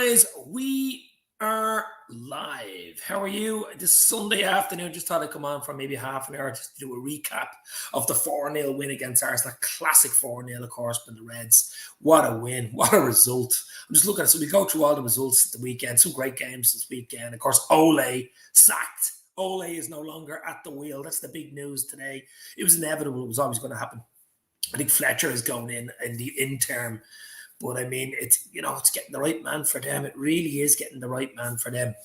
guys, we are live. How are you? This Sunday afternoon, just thought I'd come on for maybe half an hour just to do a recap of the 4-0 win against Arsenal. Classic 4-0, of course, by the Reds. What a win. What a result. I'm just looking at it. So we go through all the results at the weekend. Some great games this weekend. Of course, Ole sacked. Ole is no longer at the wheel. That's the big news today. It was inevitable. It was always going to happen. I think Fletcher is going in the interim. But I mean, it's getting the right man for them. It really is getting the right man for them.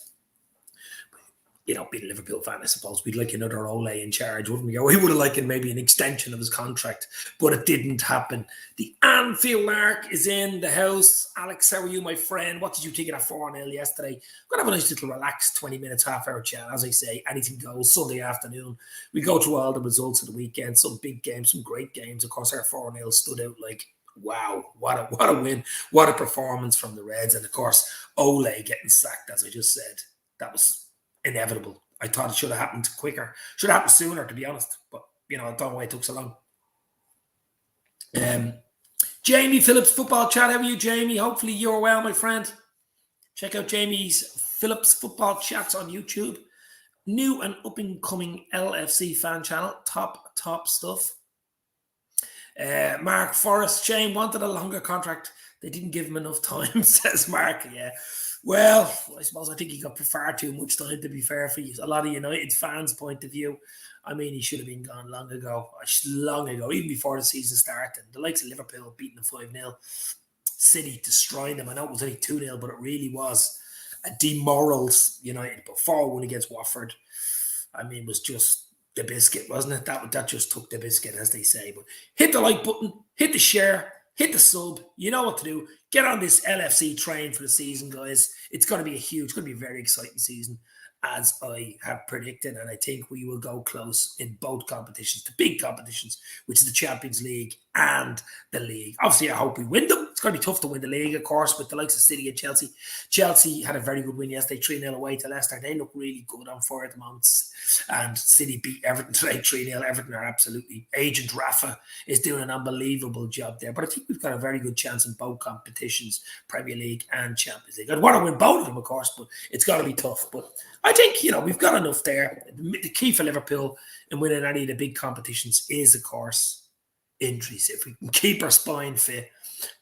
Being a Liverpool fan, I suppose we'd like another Ole in charge, wouldn't we? Or we would have liked maybe an extension of his contract, but it didn't happen. The Anfield Lark is in the house. Alex, how are you, my friend? What did you think of that 4-0 yesterday? We're going to have a nice little relaxed 20 minutes, half-hour chat. As I say, anything goes. Sunday afternoon, we go through all the results of the weekend. Some big games, some great games. Of course, our 4-0 stood out like, wow, what a win. What a performance from the Reds. And, of course, Ole getting sacked, as I just said. That was inevitable. I thought it should have happened quicker. Should have happened sooner, to be honest. But, I don't know why it took so long. Jamie Phillips, Football Chat. How are you, Jamie? Hopefully you're well, my friend. Check out Jamie's Phillips Football Chats on YouTube. New and up-and-coming LFC fan channel. Top stuff. Mark Forrest, Shane wanted a longer contract. They didn't give him enough time, says Mark. Yeah. Well, I suppose I think he got far too much time, to be fair, for you. A lot of United fans' point of view. I mean, he should have been gone long ago, even before the season started. The likes of Liverpool beating them 5-0. City destroying them. I know it was only 2-0, but it really was a demoralised United. But 4-1 against Watford, I mean, was just the biscuit, wasn't it? That just took the biscuit, as they say. But hit the like button, hit the share, hit the sub. You know what to do. Get on this LFC train for the season, guys. It's going to be a very exciting season, as I have predicted. And I think we will go close in both competitions, the big competitions, which is the Champions League and the league. Obviously, I hope we win them. It's going to be tough to win the league, of course, with the likes of City and Chelsea. Chelsea had a very good win yesterday, 3-0 away to Leicester. They look really good on fire at the moment. And City beat Everton today, 3-0. Everton are absolutely... Agent Rafa is doing an unbelievable job there. But I think we've got a very good chance in both competitions, Premier League and Champions League. I'd want to win both of them, of course, but it's got to be tough. But I think, we've got enough there. The key for Liverpool in winning any of the big competitions is, of course, injuries. If we can keep our spine fit,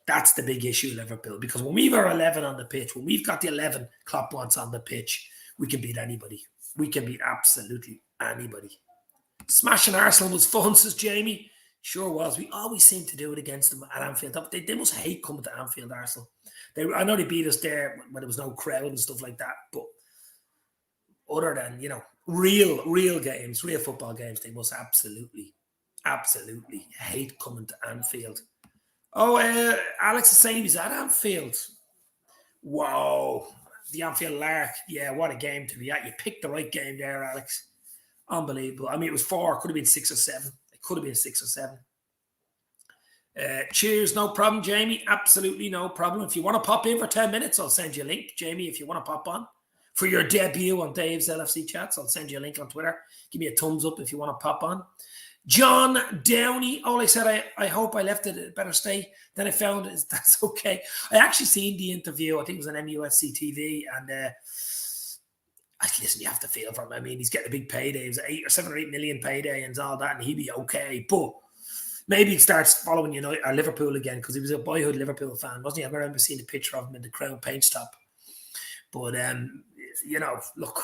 that's the big issue, Liverpool. Because when we've our 11 on the pitch, when we've got the 11 Klopp wants on the pitch, we can beat anybody. We can beat absolutely anybody. Smashing Arsenal was fun, says Jamie. Sure was. We always seem to do it against them at Anfield. They must hate coming to Anfield, Arsenal. I know they beat us there when there was no crowd and stuff like that, but other than, real games, real football games, they must absolutely hate coming to Anfield. Oh, Alex is saying he was at Anfield. Wow. The Anfield Lark. Yeah, what a game to be at. You picked the right game there, Alex. Unbelievable. I mean, it was 4. Could have been 6 or 7. It could have been 6 or 7. Cheers. No problem, Jamie. Absolutely no problem. If you want to pop in for 10 minutes, I'll send you a link. Jamie, if you want to pop on for your debut on Dave's LFC Chats, I'll send you a link on Twitter. Give me a thumbs up if you want to pop on. John Downey. All I said, I hope I left it a better state than I found it. That's okay. I actually seen the interview. I think it was on MUFC TV. And listen, you have to feel for him. I mean, he's getting a big payday. It was 7 or 8 million payday and all that, and he'd be okay. But maybe he starts following Liverpool again, because he was a boyhood Liverpool fan, wasn't he? I remember seeing a picture of him in the Crown paint shop. But, look,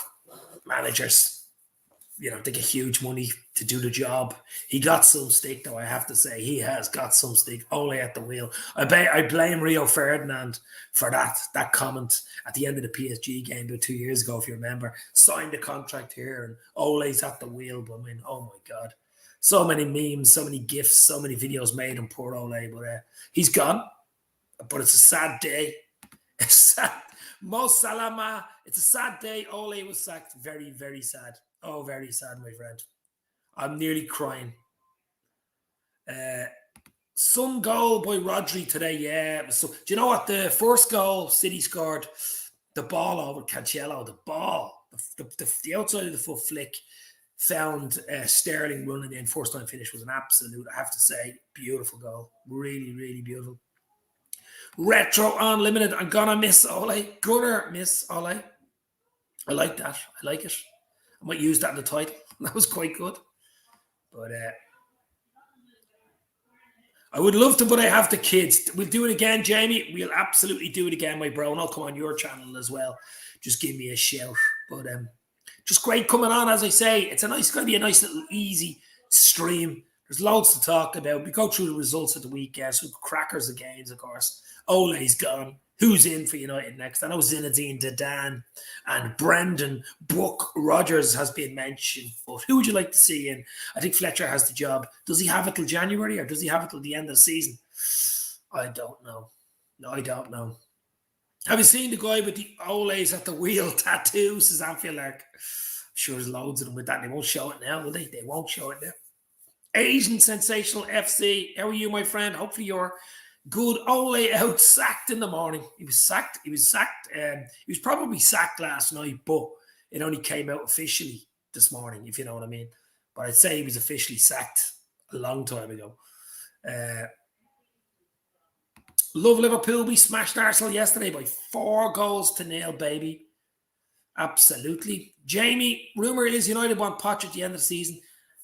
managers, they get huge money to do the job. He got some stick, though, I have to say. He has got some stick. Ole at the wheel. I blame Rio Ferdinand for that comment at the end of the PSG game about 2 years ago, if you remember. Signed the contract here, and Ole's at the wheel. But, I mean, oh, my God. So many memes, so many GIFs, so many videos made on poor Ole. But he's gone. But it's a sad day. It's sad. Mo Salama. It's a sad day. Ole was sacked. Very, very sad. Oh, very sad, my friend. I'm nearly crying. Some goal by Rodri today, yeah. So, do you know what? The first goal City scored, the ball over Cancelo, the ball, the outside of the foot flick found Sterling running in. First time finish was an absolute, I have to say, beautiful goal. Really, really beautiful. Retro Unlimited. I'm gonna miss Ole. Gonna miss Ole. I like that. I like it. I might use that in the title. That was quite good. But I would love to, but I have the kids. We'll do it again, Jamie. We'll absolutely do it again, my bro. And I'll come on your channel as well. Just give me a shout. But just great coming on, as I say. It's going to be a nice little easy stream. There's loads to talk about. We go through the results of the weekend. Some crackers of games, of course. Ole's gone. Who's in for United next? I know Zinedine Zidane and Brendan Buck Rogers has been mentioned. But who would you like to see in? I think Fletcher has the job. Does he have it till January or does he have it till the end of the season? I don't know. No, I don't know. Have you seen the guy with the Ole's at the wheel tattoo? Says Anfield Lark. I'm sure there's loads of them with that. They won't show it now, will they? They won't show it now. Asian Sensational FC. How are you, my friend? Hopefully you're good. Ole out sacked in the morning. He was sacked. He was probably sacked last night, but it only came out officially this morning, if you know what I mean. But I'd say he was officially sacked a long time ago. Love Liverpool. We smashed Arsenal yesterday by 4-0, baby. Absolutely. Jamie, rumour is United want Poch at the end of the season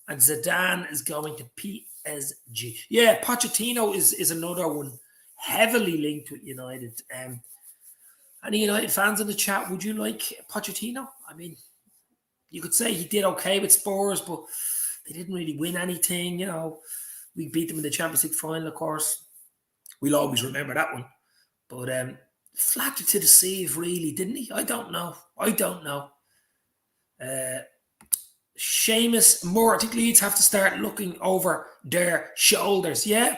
and Zidane is going to PSG. Yeah, Pochettino is another one heavily linked with United. Any United fans in the chat, would you like Pochettino? I mean, you could say he did okay with Spurs, but they didn't really win anything. We beat them in the Champions League final, of course. We'll always remember that one. But flattered to deceive, really, didn't he? I don't know. Seamus Moore, I think Leeds have to start looking over their shoulders. Yeah,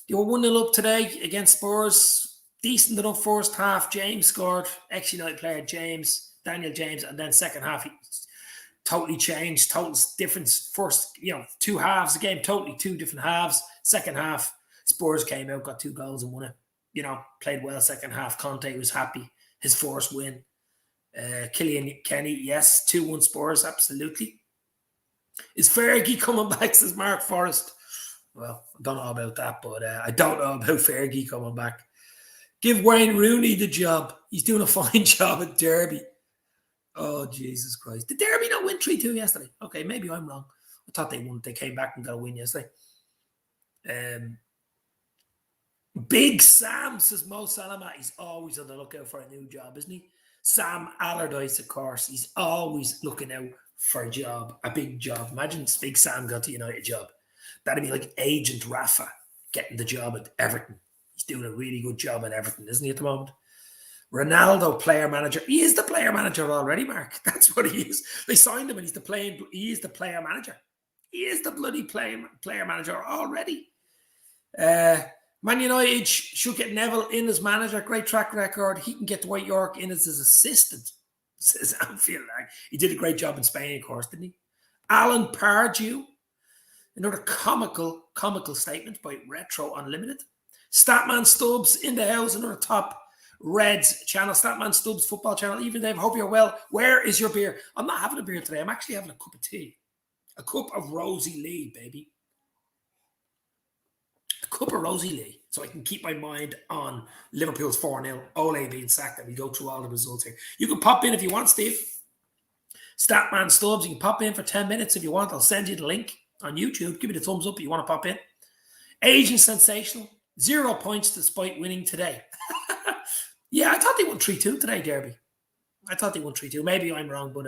they were 1-0 up today against Spurs. Decent enough first half. James scored, ex-United player Daniel James, and then second half he totally changed. Total difference. First, 2 halves. The game totally 2 different halves. Second half, Spurs came out, got 2 goals and won it. Played well second half. Conte was happy. His first win. Killian Kenny, yes, 2-1 Spurs, absolutely. Is Fergie coming back, says Mark Forrest? Well, I don't know about that, but I don't know about Fergie coming back. Give Wayne Rooney the job. He's doing a fine job at Derby. Oh, Jesus Christ. Did Derby not win 3-2 yesterday? Okay, maybe I'm wrong. I thought they won. They came back and got a win yesterday. Big Sam, says Mo Salah. He's always on the lookout for a new job, isn't he? Sam Allardyce, of course. He's always looking out for a job, a big job. Imagine Big Sam got the United job. That'd be like Agent Rafa getting the job at Everton. He's doing a really good job at Everton, isn't he, at the moment? Ronaldo, player manager. He is the player manager already, Mark. That's what he is. They signed him and he is the player manager. He is the bloody player manager already. Man United should get Neville in as manager. Great track record. He can get Dwight York in as his assistant, says Anfield. He did a great job in Spain, of course, didn't he? Alan Pardew. Another comical statement by Retro Unlimited. Statman Stubbs in the house. Another top Reds channel. Statman Stubbs football channel. Even Dave, hope you're well. Where is your beer? I'm not having a beer today. I'm actually having a cup of tea. A cup of Rosie Lee, baby. Cup of Rosie Lee, so I can keep my mind on Liverpool's 4-0, Ole being sacked, and we go through all the results here. You can pop in if you want, Steve. Statman Stubbs, you can pop in for 10 minutes if you want. I'll send you the link on YouTube. Give me the thumbs up if you want to pop in. Asian Sensational, 0 points despite winning today. Yeah, I thought they won 3-2 today, Derby. I thought they won 3-2. Maybe I'm wrong, but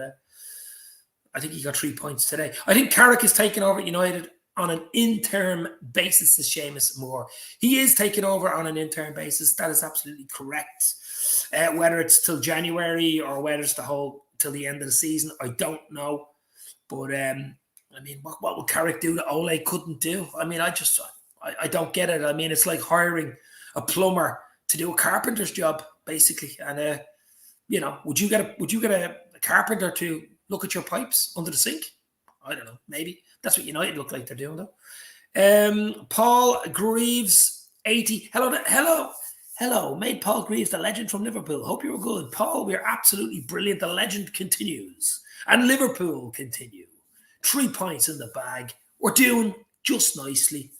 I think he got 3 points today. I think Carrick is taking over at United on an interim basis, says Seamus Moore. He is taking over on an interim basis. That is absolutely correct. Whether it's till January or whether it's the whole till the end of the season, I don't know. But what would Carrick do that Ole couldn't do? I mean, I don't get it. I mean, it's like hiring a plumber to do a carpenter's job, basically. And would you get a carpenter to look at your pipes under the sink? I don't know. Maybe. That's what United look like they're doing, though. Paul Greaves, 80. Hello. Made Paul Greaves the legend from Liverpool. Hope you're good. Paul, we're absolutely brilliant. The legend continues. And Liverpool continue. 3 points in the bag. We're doing just nicely.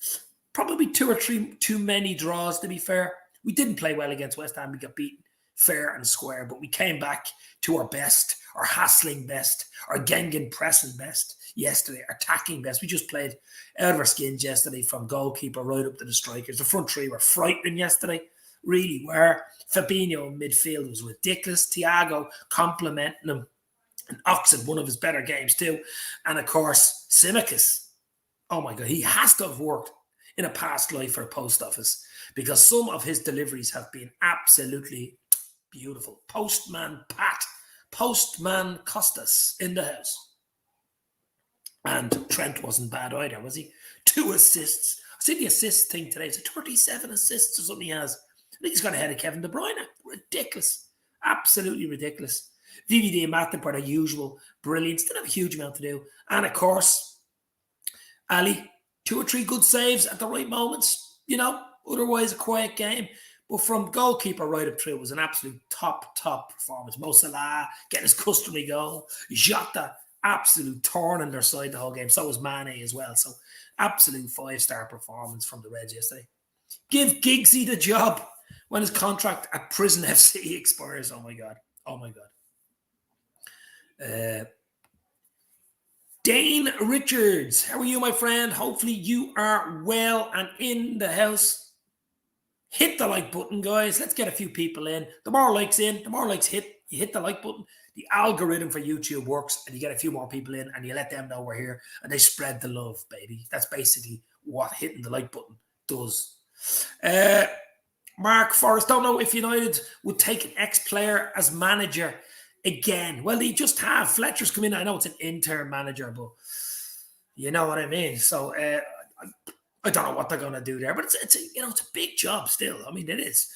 Probably 2 or 3 too many draws, to be fair. We didn't play well against West Ham. We got beaten fair and square, but we came back to our best, our hassling best, our Gengen pressing best yesterday, our attacking best. We just played out of our skins yesterday from goalkeeper right up to the strikers. The front three were frightening yesterday, really were. Fabinho in midfield was ridiculous. Thiago complimenting him. And Ox had one of his better games too. And of course, Tsimikas. Oh my God, he has to have worked in a past life for a post office because some of his deliveries have been absolutely beautiful. Postman Pat, Postman Costas in the house. And Trent wasn't bad either, was he? 2 assists. I see the assist thing today. It's 37 assists or something he has. I think he's got ahead of Kevin De Bruyne. Ridiculous. Absolutely ridiculous. VVD and Matip are the usual brilliance. Didn't have a huge amount to do. And of course, Ali, 2 or 3 good saves at the right moments. You know, otherwise a quiet game. But from goalkeeper right up through, it was an absolute top performance. Mo Salah getting his customary goal. Jota, absolute thorn in their side the whole game. So was Mane as well. So absolute 5-star performance from the Reds yesterday. Give Giggsy the job when his contract at Prison FC expires. Oh my God. Oh my God. Dane Richards, how are you, my friend? Hopefully you are well and in the house. Hit the like button, guys. Let's get a few people in. The more likes in, the more likes hit. You hit the like button. The algorithm for YouTube works, and you get a few more people in, and you let them know we're here, and they spread the love, baby. That's basically what hitting the like button does. Mark Forrest, don't know if United would take an ex-player as manager again. Well, they just have. Fletcher's come in. I know it's an interim manager, but you know what I mean. So I don't know what they're going to do there, but it's a big job still. I mean, it is.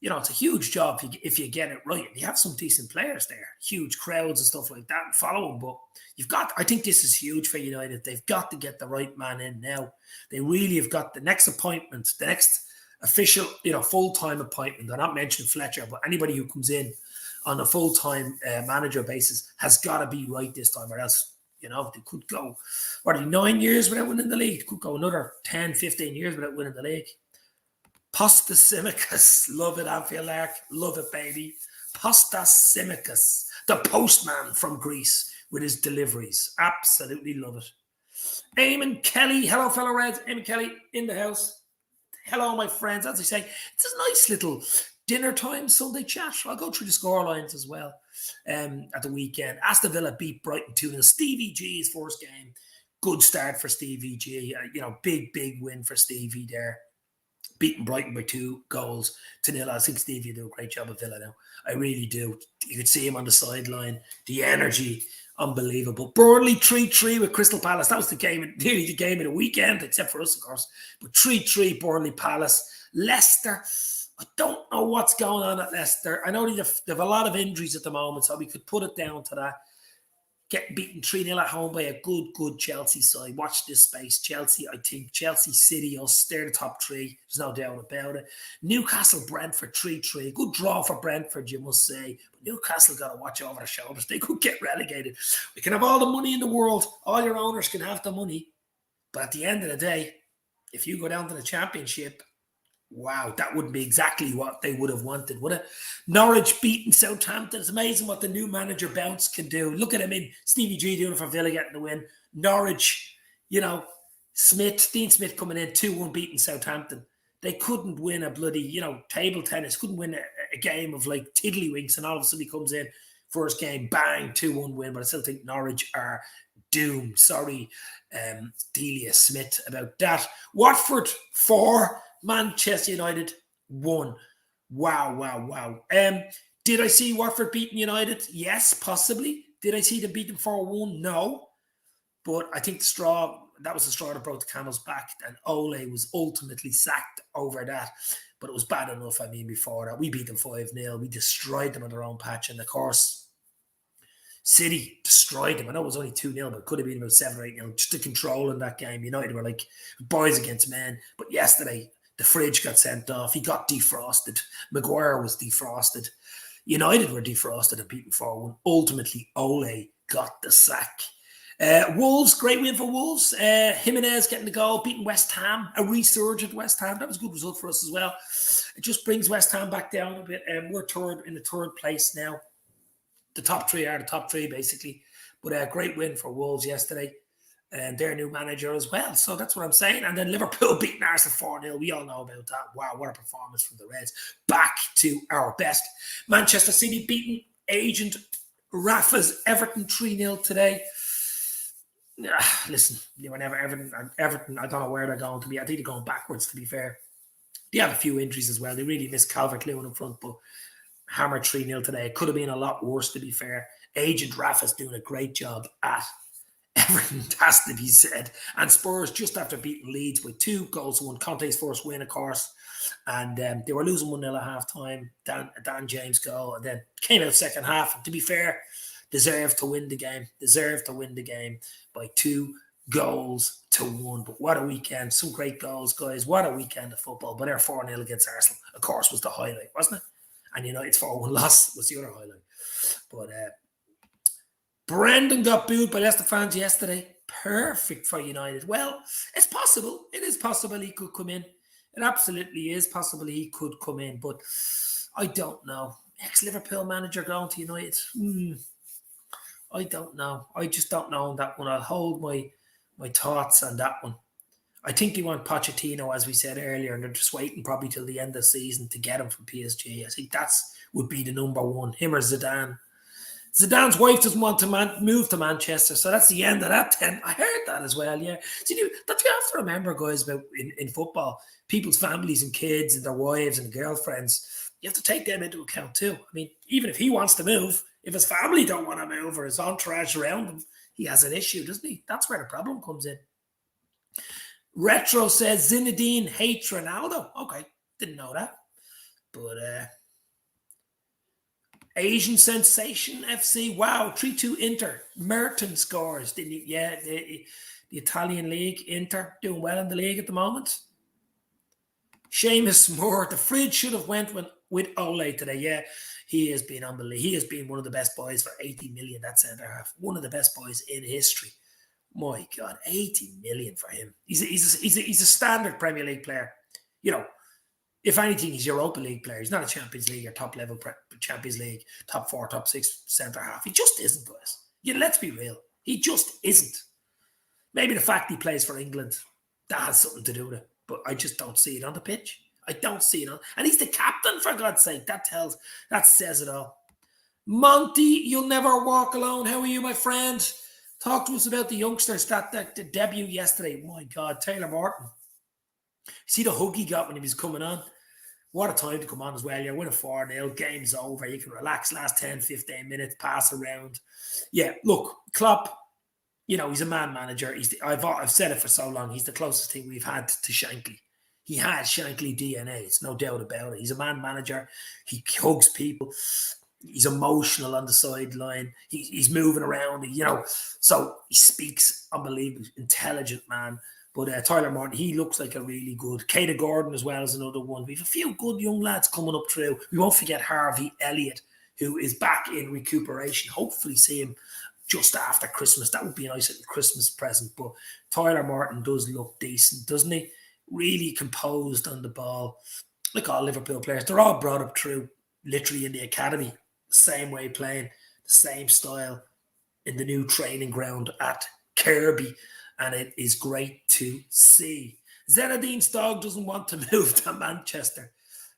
You know, it's a huge job if you get it right. You have some decent players there, huge crowds and stuff like that, and follow them. But I think this is huge for United. They've got to get the right man in now. They really have got the next appointment, the next official, full-time appointment. I'm not mentioning Fletcher, but anybody who comes in on a full-time manager basis has got to be right this time, or else, they could go, 9 years without winning the league? Could go another 10, 15 years without winning the league. Postas Tsimikas, love it, Anfield Ark, love it, baby. Postas Tsimikas, the postman from Greece with his deliveries. Absolutely love it. Eamon Kelly, hello, fellow Reds. Eamon Kelly in the house. Hello, my friends. As I say, it's a nice little dinner time Sunday chat. I'll go through the scorelines as well at the weekend. Aston Villa beat Brighton 2-0. Stevie G's first game. Good start for Stevie G. Big win for Stevie there. Beating Brighton by 2-0. I think Stevie will do a great job at Villa now. I really do. You could see him on the sideline. The energy, unbelievable. Burnley 3-3 with Crystal Palace. That was nearly the game of the weekend, except for us, of course. But 3-3 Burnley Palace. Leicester, I don't know what's going on at Leicester. I know they have a lot of injuries at the moment, so we could put it down to that. Getting beaten 3-0 at home by a good Chelsea side. Watch this space. Chelsea, I think. Chelsea, City, us. They're the top 3. There's no doubt about it. Newcastle, Brentford 3-3. Good draw for Brentford, you must say. But Newcastle got to watch over their shoulders. They could get relegated. We can have all the money in the world. All your owners can have the money. But at the end of the day, if you go down to the Championship, wow, that wouldn't be exactly what they would have wanted, would it? Norwich beating Southampton. It's amazing what the new manager Bounce can do. Look at him in Stevie G doing it for Villa getting the win. Norwich, Dean Smith coming in 2-1 beating Southampton. They couldn't win a bloody, table tennis, couldn't win a game of like tiddlywinks, and all of a sudden he comes in, first game, bang, 2-1 win. But I still think Norwich are doomed. Sorry, Delia Smith about that. Watford 4, Manchester United 1. Wow. Did I see Watford beating United? Yes, possibly. Did I see them beat them 4-1? No. But I think that was the straw that broke the camel's back, and Ole was ultimately sacked over that. But it was bad enough, before that. We beat them 5-0. We destroyed them on their own patch. And of course, City destroyed them. I know it was only 2-0, but it could have been about 7 or 8-0. Just the control in that game. United were like boys against men. But yesterday, the fridge got sent off. He got defrosted. Maguire was defrosted. United were defrosted and beaten 4-1. Ultimately, Ole got the sack. Wolves, great win for Wolves. Jimenez getting the goal, beating West Ham, a resurgent West Ham. That was a good result for us as well. It just brings West Ham back down a bit. We're in the third place now. The top three are the top three, basically. But a great win for Wolves yesterday. And their new manager as well. So that's what I'm saying. And then Liverpool beating Arsenal 4-0. We all know about that. Wow, what a performance from the Reds. Back to our best. Manchester City beating Agent Rafa's Everton 3-0 today. Listen, they were never Everton, I don't know where they're going to be. I think they're going backwards, to be fair. They have a few injuries as well. They really missed Calvert-Lewin up front, but hammered 3-0 today. It could have been a lot worse, to be fair. Agent Rafa's doing a great job at Everton, has to be said. And Spurs, just after beating Leeds with 2 goals, won Conte's first win, of course. And they were losing 1-0 at half-time. Dan James goal. And then came out second half. And to be fair, deserved to win the game. Deserved to win the game by 2 goals to 1. But what a weekend. Some great goals, guys. What a weekend of football. But they're 4-0 against Arsenal, of course, was the highlight, wasn't it? And United's 4-1 loss was the other highlight. But Brendan got booed by Leicester fans yesterday. Perfect for United. Well, it's possible. It is possible he could come in. It absolutely is possible he could come in. But I don't know. Ex-Liverpool manager going to United. I don't know. I just don't know on that one. I'll hold my thoughts on that one. I think they want Pochettino, as we said earlier, and they're just waiting probably till the end of the season to get him from PSG. I think that's would be the number one, him or Zidane. Zidane's wife doesn't want to move to Manchester, so that's the end of that 10. I heard that as well, yeah. So that you have to remember, guys, about in football, people's families and kids and their wives and girlfriends, you have to take them into account too. I mean, even if he wants to move, if his family don't want to move or his entourage around him, he has an issue, doesn't he? That's where the problem comes in. Retro says Zinedine hates Ronaldo. Okay, didn't know that. But Asian Sensation FC. Wow, 3-2 Inter. Merton scores, didn't you? Yeah, the Italian league. Inter doing well in the league at the moment. Seamus Moore. The fridge should have went with Ole today. Yeah, he has been unbelievable. He has been one of the best boys for 80 million, that centre half. One of the best boys in history. My God, 80 million for him. He's a standard Premier League player. If anything, he's a Europa League player. He's not a Champions League or top-level Champions League, top 4, top 6 centre-half. He just isn't, guys. Let's be real. He just isn't. Maybe the fact he plays for England, that has something to do with it. But I just don't see it on the pitch. I don't see it on. And he's the captain, for God's sake. That says it all. Monty, you'll never walk alone. How are you, my friend? Talk to us about the youngsters that debut yesterday. My God, Taylor Morton. See the hug he got when he was coming on? What a time to come on as well. You're winning 4-0, game's over. You can relax last 10, 15 minutes, pass around. Yeah, look, Klopp, he's a man manager. I've said it for so long. He's the closest thing we've had to Shankly. He has Shankly DNA. It's no doubt about it. He's a man manager. He hugs people. He's emotional on the sideline. He's moving around, so he speaks unbelievably intelligent man. But Tyler Morton, he looks like a really good. Caden Gordon as well as another one. We have a few good young lads coming up through. We won't forget Harvey Elliott, who is back in recuperation. Hopefully see him just after Christmas. That would be a nice little Christmas present. But Tyler Morton does look decent, doesn't he? Really composed on the ball. Like all Liverpool players. They're all brought up through literally in the academy. The same way playing, the same style in the new training ground at Kirby. And it is great to see. Zinedine's dog doesn't want to move to Manchester,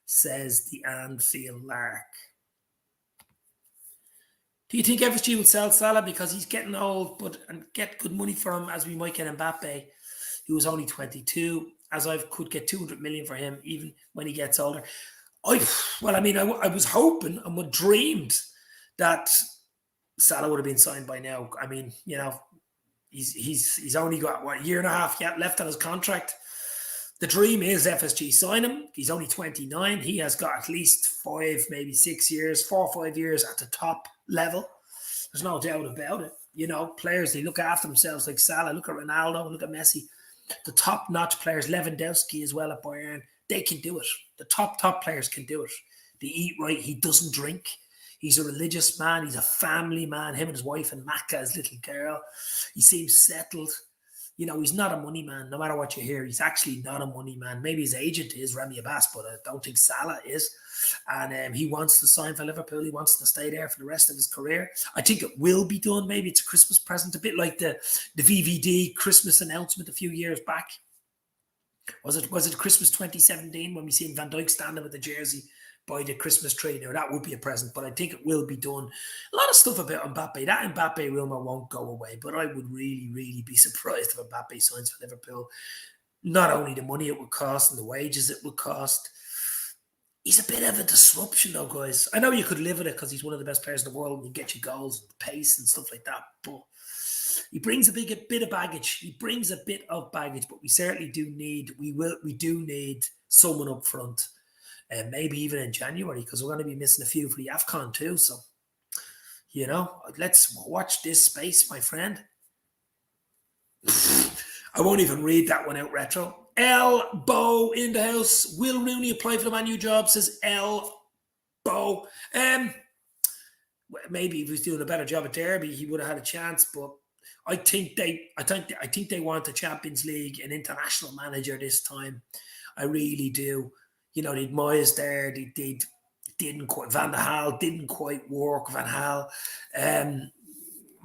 says the Anfield Lark. Do you think FSG will sell Salah because he's getting old and get good money for him as we might get Mbappe, who was only 22, as I could get 200 million for him even when he gets older? I was hoping and would dreamed that Salah would have been signed by now. I mean, He's only got, a year and a half yet left on his contract. The dream is FSG sign him. He's only 29. He has got at least 5, maybe 6 years, 4 or 5 years at the top level. There's no doubt about it. Players, they look after themselves like Salah. Look at Ronaldo. Look at Messi. The top-notch players, Lewandowski as well at Bayern, they can do it. The top players can do it. They eat right. He doesn't drink. He's a religious man. He's a family man. Him and his wife and Macca, his little girl. He seems settled. You know, he's not a money man, no matter what you hear. He's actually not a money man. Maybe his agent is, Remy Abbas, but I don't think Salah is. And he wants to sign for Liverpool. He wants to stay there for the rest of his career. I think it will be done. Maybe it's a Christmas present, a bit like the VVD Christmas announcement a few years back. Was it Christmas 2017 when we seen Van Dijk standing with the jersey by the Christmas tree? Now, that would be a present, but I think it will be done. A lot of stuff about Mbappe. That Mbappe rumour won't go away, but I would really, really be surprised if Mbappe signs for Liverpool. Not only the money it would cost and the wages it would cost. He's a bit of a disruption, though, guys. I know you could live with it because he's one of the best players in the world and he get you goals and pace and stuff like that, but he brings a bit of baggage. He brings a bit of baggage, but we certainly do need, we do need someone up front. And maybe even in January, because we're going to be missing a few for the AFCON too. So, you know, let's watch this space, my friend. I won't even read that one out retro. L. Bo in the house. Will Rooney apply for the Man U job? Says L. Bo. Maybe if he was doing a better job at Derby, he would have had a chance. But I think they want the Champions League, an international manager this time. I really do. You know, they'd Moyes there. They didn't quite. Van der Haal didn't quite work. Van Gaal,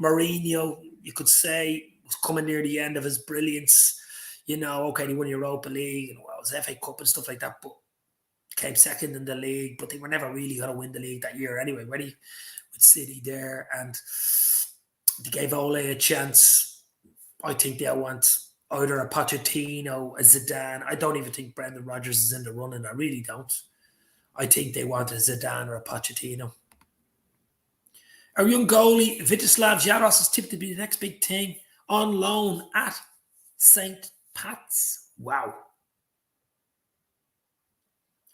Mourinho, you could say, was coming near the end of his brilliance. You know, okay, they won Europa League and well, it was FA Cup and stuff like that, but came second in the league. But they were never really going to win the league that year anyway. Ready with City there, and they gave Ole a chance. I think they'll want either a Pochettino, a Zidane. I don't even think Brendan Rodgers is in the running. I really don't. I think they want a Zidane or a Pochettino. Our young goalie, Vitislav Jaros, is tipped to be the next big thing on loan at St. Pat's. Wow.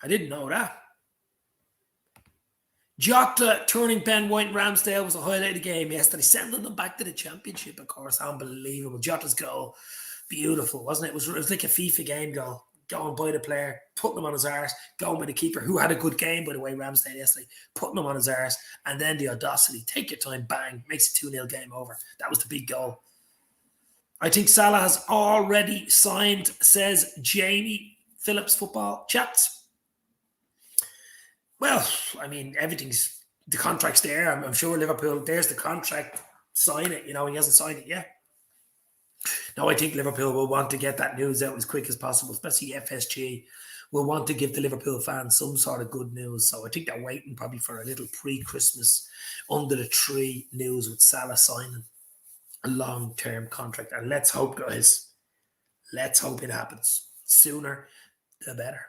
I didn't know that. Jota turning Ben White and Ramsdale was a highlight of the game yesterday, sending them back to the championship, of course. Unbelievable. Jota's goal, beautiful, wasn't it? It was like a FIFA game goal. Going by the player, putting him on his arse, going by the keeper, who had a good game, by the way, Ramsdale yesterday, putting him on his arse, and then the audacity, take your time, bang, makes it 2-0 game over. That was the big goal. I think Salah has already signed, says Jamie Phillips Football Chats. Well, I mean, the contract's there. I'm sure Liverpool, there's the contract, sign it. You know, he hasn't signed it yet. No, I think Liverpool will want to get that news out as quick as possible, especially FSG will want to give the Liverpool fans some sort of good news. So I think they're waiting probably for a little pre-Christmas under the tree news with Salah signing a long-term contract. And let's hope, guys, let's hope it happens. Sooner, the better.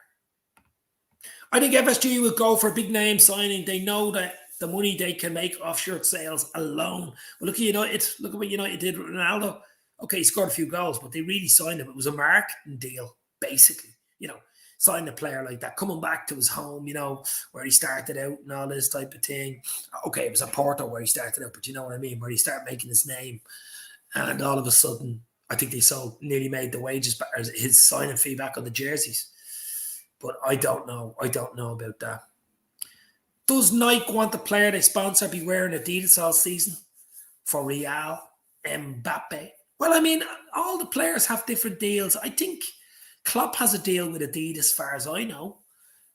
I think FSG will go for a big name signing. They know that the money they can make off shirt sales alone. Well, look at United. Look at what United did with Ronaldo. Okay, he scored a few goals, but they really signed him. It was a marketing deal, basically. You know, signing a player like that, coming back to his home, you know, where he started out and all this type of thing. Okay, it was a Porto where he started out, but you know what I mean, where he started making his name. And all of a sudden, I think they nearly made the wages back, his signing fee back on the jerseys. But I don't know. I don't know about that. Does Nike want the player they sponsor be wearing Adidas all season for Real Mbappe? Well, I mean, all the players have different deals. I think Klopp has a deal with Adidas, as far as I know.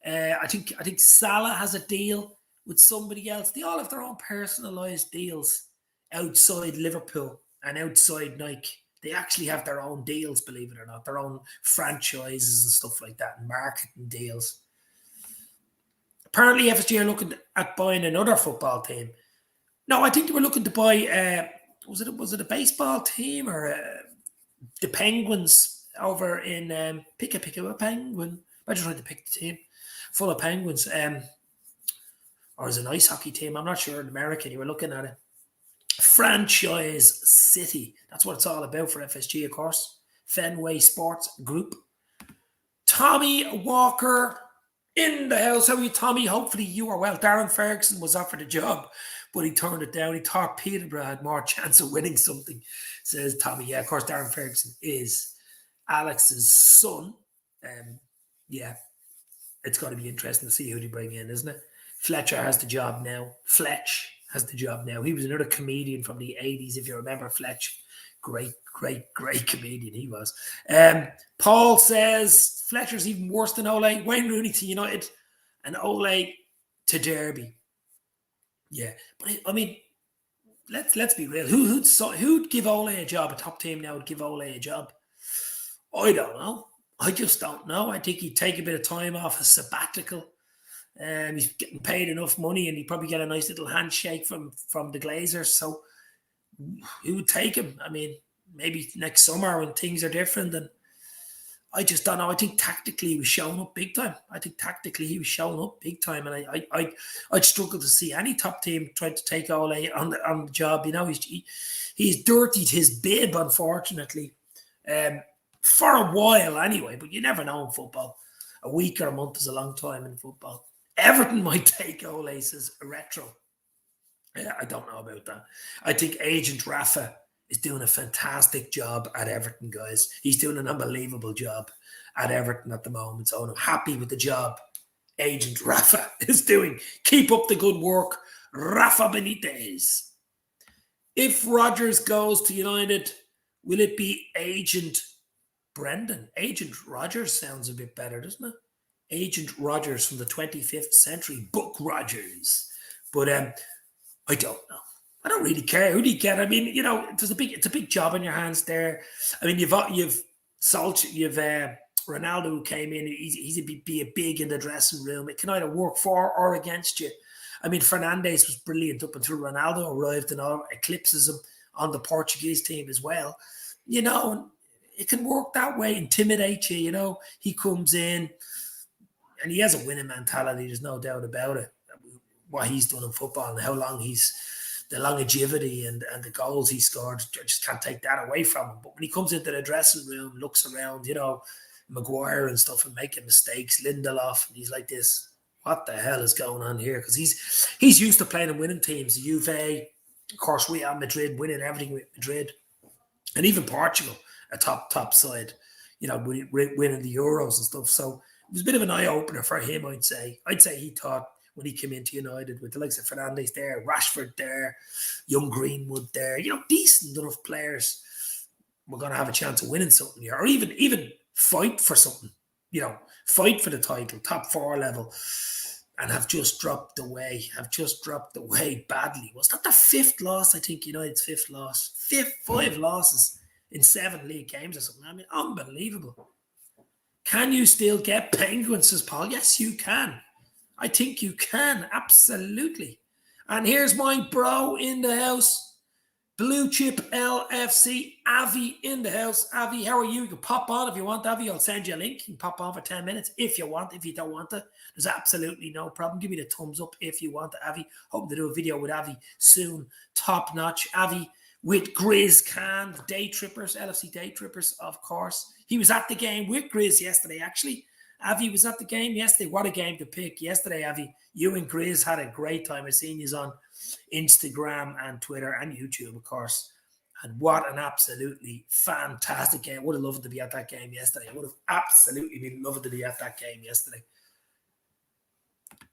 I think Salah has a deal with somebody else. They all have their own personalised deals outside Liverpool and outside Nike. They actually have their own deals, believe it or not, their own franchises and stuff like that, and marketing deals. Apparently, FSG are looking at buying another football team. No, I think they were looking to buy, was it a baseball team or the Penguins over in, pick a penguin. I just tried to pick the team full of penguins. Or is it an ice hockey team? I'm not sure. In America, you were looking at it. Franchise City. That's what it's all about for FSG, of course. Fenway Sports Group. Tommy Walker in the house. How are you, Tommy? Hopefully you are well. Darren Ferguson was offered a job, but he turned it down. He thought Peterborough had more chance of winning something, says Tommy. Yeah, of course, Darren Ferguson is Alex's son. Yeah, it's going to be interesting to see who they bring in, isn't it? Fletcher has the job now. Fletch has the job now. He was another comedian from the 80s, if you remember Fletch. Great comedian he was. Paul says Fletcher's even worse than Ole. Wayne Rooney to United and Ole to Derby. Yeah, but I mean, let's be real. Who'd give Ole a job? A top team now would give Ole a job. I don't know. I just don't know. I think he'd take a bit of time off, a sabbatical. He's getting paid enough money, and he'd probably get a nice little handshake from the Glazers. So who would take him? I mean, maybe next summer when things are different. And I just don't know. I think tactically he was showing up big time. And I'd struggle to see any top team trying to take Ole on the job. You know, he's dirtied his bib, unfortunately, for a while anyway. But you never know in football. A week or a month is a long time in football. Everton might take Ole as a retro. Yeah, I don't know about that. I think Agent Rafa is doing a fantastic job at Everton, guys. He's doing an unbelievable job at Everton at the moment. So I'm happy with the job Agent Rafa is doing. Keep up the good work, Rafa Benitez. If Rodgers goes to United, will it be Agent Brendan? Agent Rodgers sounds a bit better, doesn't it? Agent Rodgers from the 25th century, Buck Rodgers. But I don't know. I don't really care. Who do you get? I mean, you know, it's a big job on your hands there. I mean, you've Ronaldo who came in. He's be big in the dressing room. It can either work for or against you. I mean, Fernandes was brilliant up until Ronaldo arrived and all eclipses him on the Portuguese team as well. You know, it can work that way, intimidate you. You know, he comes in and he has a winning mentality. There's no doubt about it. What he's done in football and how long the longevity and the goals he scored, I just can't take that away from him. But when he comes into the dressing room, looks around, you know, Maguire and stuff and making mistakes, Lindelof, and he's like this, what the hell is going on here? Because he's used to playing in winning teams, the Juve, of course, Real Madrid, winning everything with Madrid, and even Portugal, a top side, you know, winning the Euros and stuff. So it was a bit of an eye-opener for him, I'd say. I'd say he thought, when he came into United with the likes of Fernandes there, Rashford there, young Greenwood there, you know, decent enough players, we're going to have a chance of winning something here, or even fight for something, you know, fight for the title, top 4 level, and have just dropped away badly. Was that the 5th loss? I think United's 5th loss. 5 losses in 7 league games or something. I mean, unbelievable. Can you still get penguins, says Paul? Yes, you can. I think you can, absolutely. And here's my bro in the house, Blue Chip LFC, Avi in the house. Avi, how are you? You can pop on if you want, Avi. I'll send you a link. You can pop on for 10 minutes if you want. If you don't want to, there's absolutely no problem. Give me the thumbs up if you want to, Avi. Hoping to do a video with Avi soon. Top notch. Avi with Grizz Khan, the Day Trippers, LFC Day Trippers, of course. He was at the game with Grizz yesterday, actually. Avi was at the game yesterday. What a game to pick. Yesterday, Avi, you and Grizz had a great time. I've seen you on Instagram and Twitter and YouTube, of course. And what an absolutely fantastic game. Would have loved to be at that game yesterday. I would have absolutely been loving to be at that game yesterday.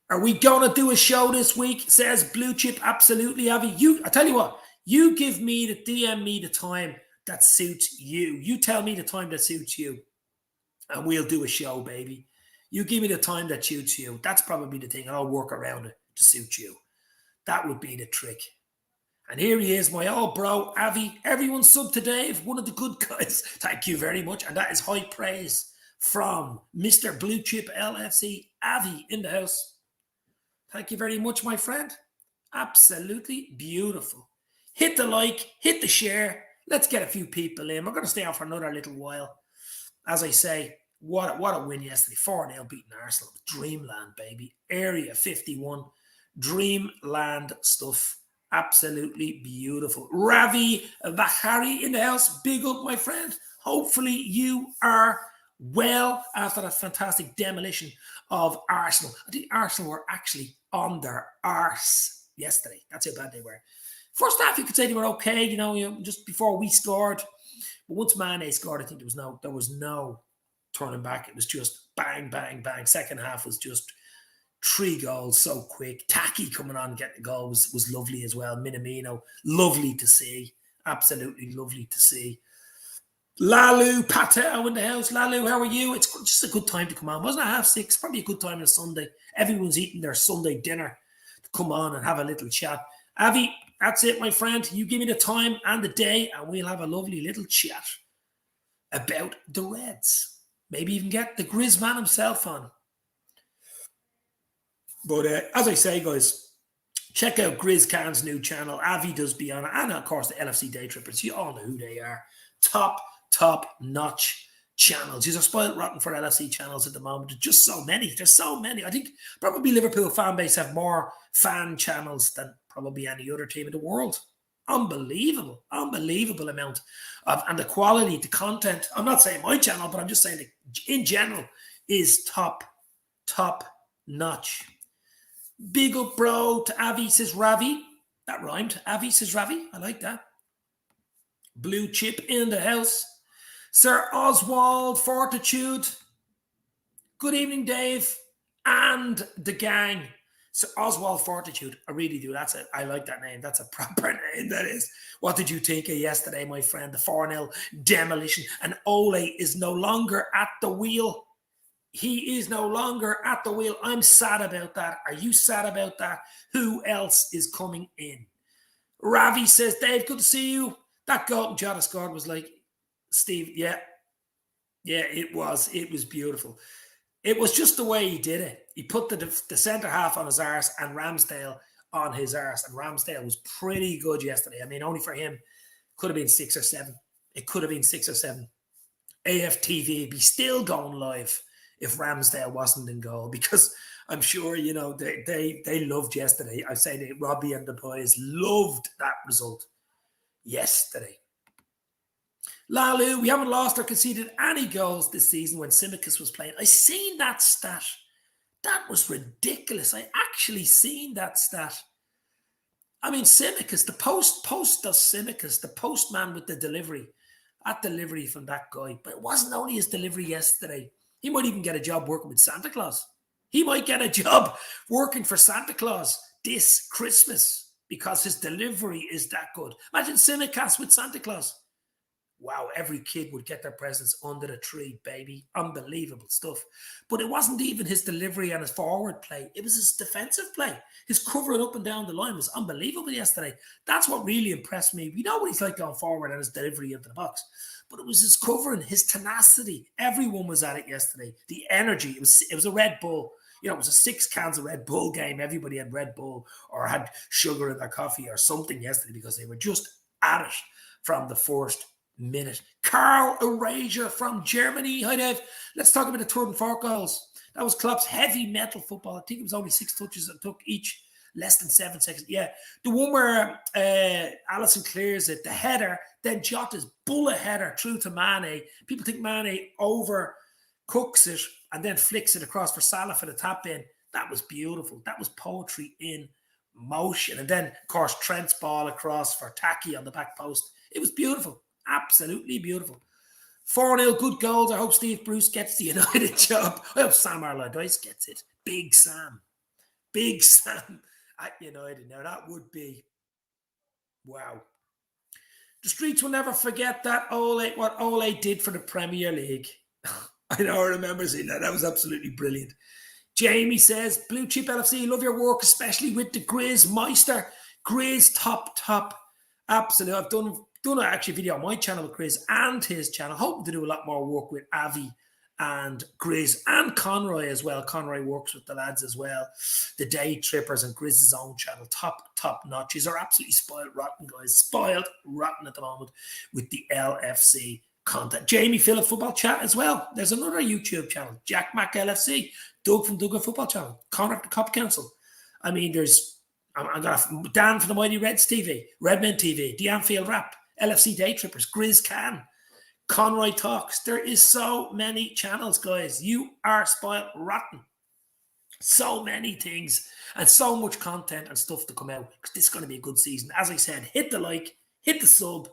Are we going to do a show this week? Says Blue Chip. Absolutely, Avi. I tell you what, you give me DM me the time that suits you. You tell me the time that suits you. And we'll do a show, baby. You give me the time that suits you. That's probably the thing. And I'll work around it to suit you. That would be the trick. And here he is, my old bro, Avi. Everyone sub to Dave, one of the good guys. Thank you very much. And that is high praise from Mr. Blue Chip LFC, Avi in the house. Thank you very much, my friend. Absolutely beautiful. Hit the like, hit the share. Let's get a few people in. We're going to stay on for another little while. As I say, what a win yesterday. 4-0 beating Arsenal. Dreamland, baby. Area 51. Dreamland stuff. Absolutely beautiful. Ravi Bahari in the house. Big up, my friend. Hopefully you are well after that fantastic demolition of Arsenal. I think Arsenal were actually on their arse yesterday. That's how bad they were. First half, you could say they were okay, you know, just before we scored. But once Mane scored, I think there was no turning back. It was just bang, bang, bang. Second half was just 3 goals so quick. Taki coming on and getting the goal was lovely as well. Minamino, lovely to see. Absolutely lovely to see. Lalu Pateo in the house. Lalu, how are you? It's just a good time to come on. Wasn't it 6:30? Probably a good time on a Sunday. Everyone's eating their Sunday dinner to come on and have a little chat. Avi, that's it, my friend. You give me the time and the day, and we'll have a lovely little chat about the Reds. Maybe even get the Grizz man himself on. But as I say, guys, check out Grizz Khan's new channel. Avi does be on it. And, of course, the LFC Day Trippers. You all know who they are. Top-notch channels. These are spoiled rotten for LFC channels at the moment. There's just so many. There's so many. I think probably Liverpool fan base have more fan channels than probably any other team in the world. Unbelievable amount of, and the quality, the content. I'm not saying my channel, but I'm just saying that in general is top notch. Big up, bro, to Avi says Ravi. That rhymed. Avi says Ravi. I like that. Blue chip in the house. Sir Oswald Fortitude. Good evening, Dave. And the gang. Sir Oswald Fortitude. I really do. That's it. I like that name. That's a proper name, that is. What did you think of yesterday, my friend? The 4-0 demolition. And Ole is no longer at the wheel. He is no longer at the wheel. I'm sad about that. Are you sad about that? Who else is coming in? Ravi says, Dave, good to see you. That goal Jota scored was like, Steve, yeah, it was. It was beautiful. It was just the way he did it. He put the centre half on his arse and Ramsdale on his arse. And Ramsdale was pretty good yesterday. I mean, only for him, could have been 6 or 7. It could have been 6 or 7. AFTV would be still going live if Ramsdale wasn't in goal, because I'm sure, you know, they loved yesterday. I say that Robbie and the boys loved that result yesterday. Lalu, we haven't lost or conceded any goals this season when Simicus was playing. I seen that stat. That was ridiculous. I actually seen that stat. I mean, Simicus, the post does Simicus, the postman with the delivery. That delivery from that guy. But it wasn't only his delivery yesterday. He might even get a job working with Santa Claus. He might get a job working for Santa Claus this Christmas because his delivery is that good. Imagine Simicast with Santa Claus. Wow, every kid would get their presents under the tree, baby. Unbelievable stuff. But it wasn't even his delivery and his forward play. It was his defensive play. His covering up and down the line was unbelievable yesterday. That's what really impressed me. We know what he's like going forward and his delivery into the box. But it was his covering, his tenacity. Everyone was at it yesterday. The energy. It was a Red Bull. You know, it was a 6 cans of Red Bull game. Everybody had Red Bull or had sugar in their coffee or something yesterday because they were just at it from the first minute. Carl Erasure from Germany. Hi, Dave. Let's talk about the third and fourth goals. That was Klopp's heavy metal football. I think it was only 6 touches and took each less than 7 seconds. Yeah. The one where Alisson clears it, the header, then Jota's bullet header through to Mane. People think Mane overcooks it and then flicks it across for Salah for the tap in. That was beautiful. That was poetry in motion. And then, of course, Trent's ball across for Taki on the back post. It was beautiful. Absolutely beautiful. 4-0, good goals. I hope Steve Bruce gets the United job. I hope Sam Allardyce gets it. Big Sam at United. Now, that would be, wow. The streets will never forget that what Ole did for the Premier League. I know, I remember seeing that. That was absolutely brilliant. Jamie says, Blue Chip LFC, love your work, especially with the Grizz Meister. Grizz top. Absolutely. I've done an actually video on my channel with Grizz and his channel. Hoping to do a lot more work with Avi and Grizz and Conroy as well. Conroy works with the lads as well. The Day Trippers and Grizz's own channel. Top notches are absolutely spoiled rotten, guys. Spoiled rotten at the moment with the LFC content. Jamie Phillip Football Chat as well. There's another YouTube channel. Jack Mac LFC. Doug from Doug Football Channel. Connor the Cop Council. I mean, I'm got Dan from the Mighty Reds TV. Redmen TV. The Anfield Rap. LFC Day Trippers, Grizz Khan, Conroy Talks. There is so many channels, guys. You are spoiled rotten. So many things and so much content and stuff to come out. This is going to be a good season. As I said, hit the like, hit the sub,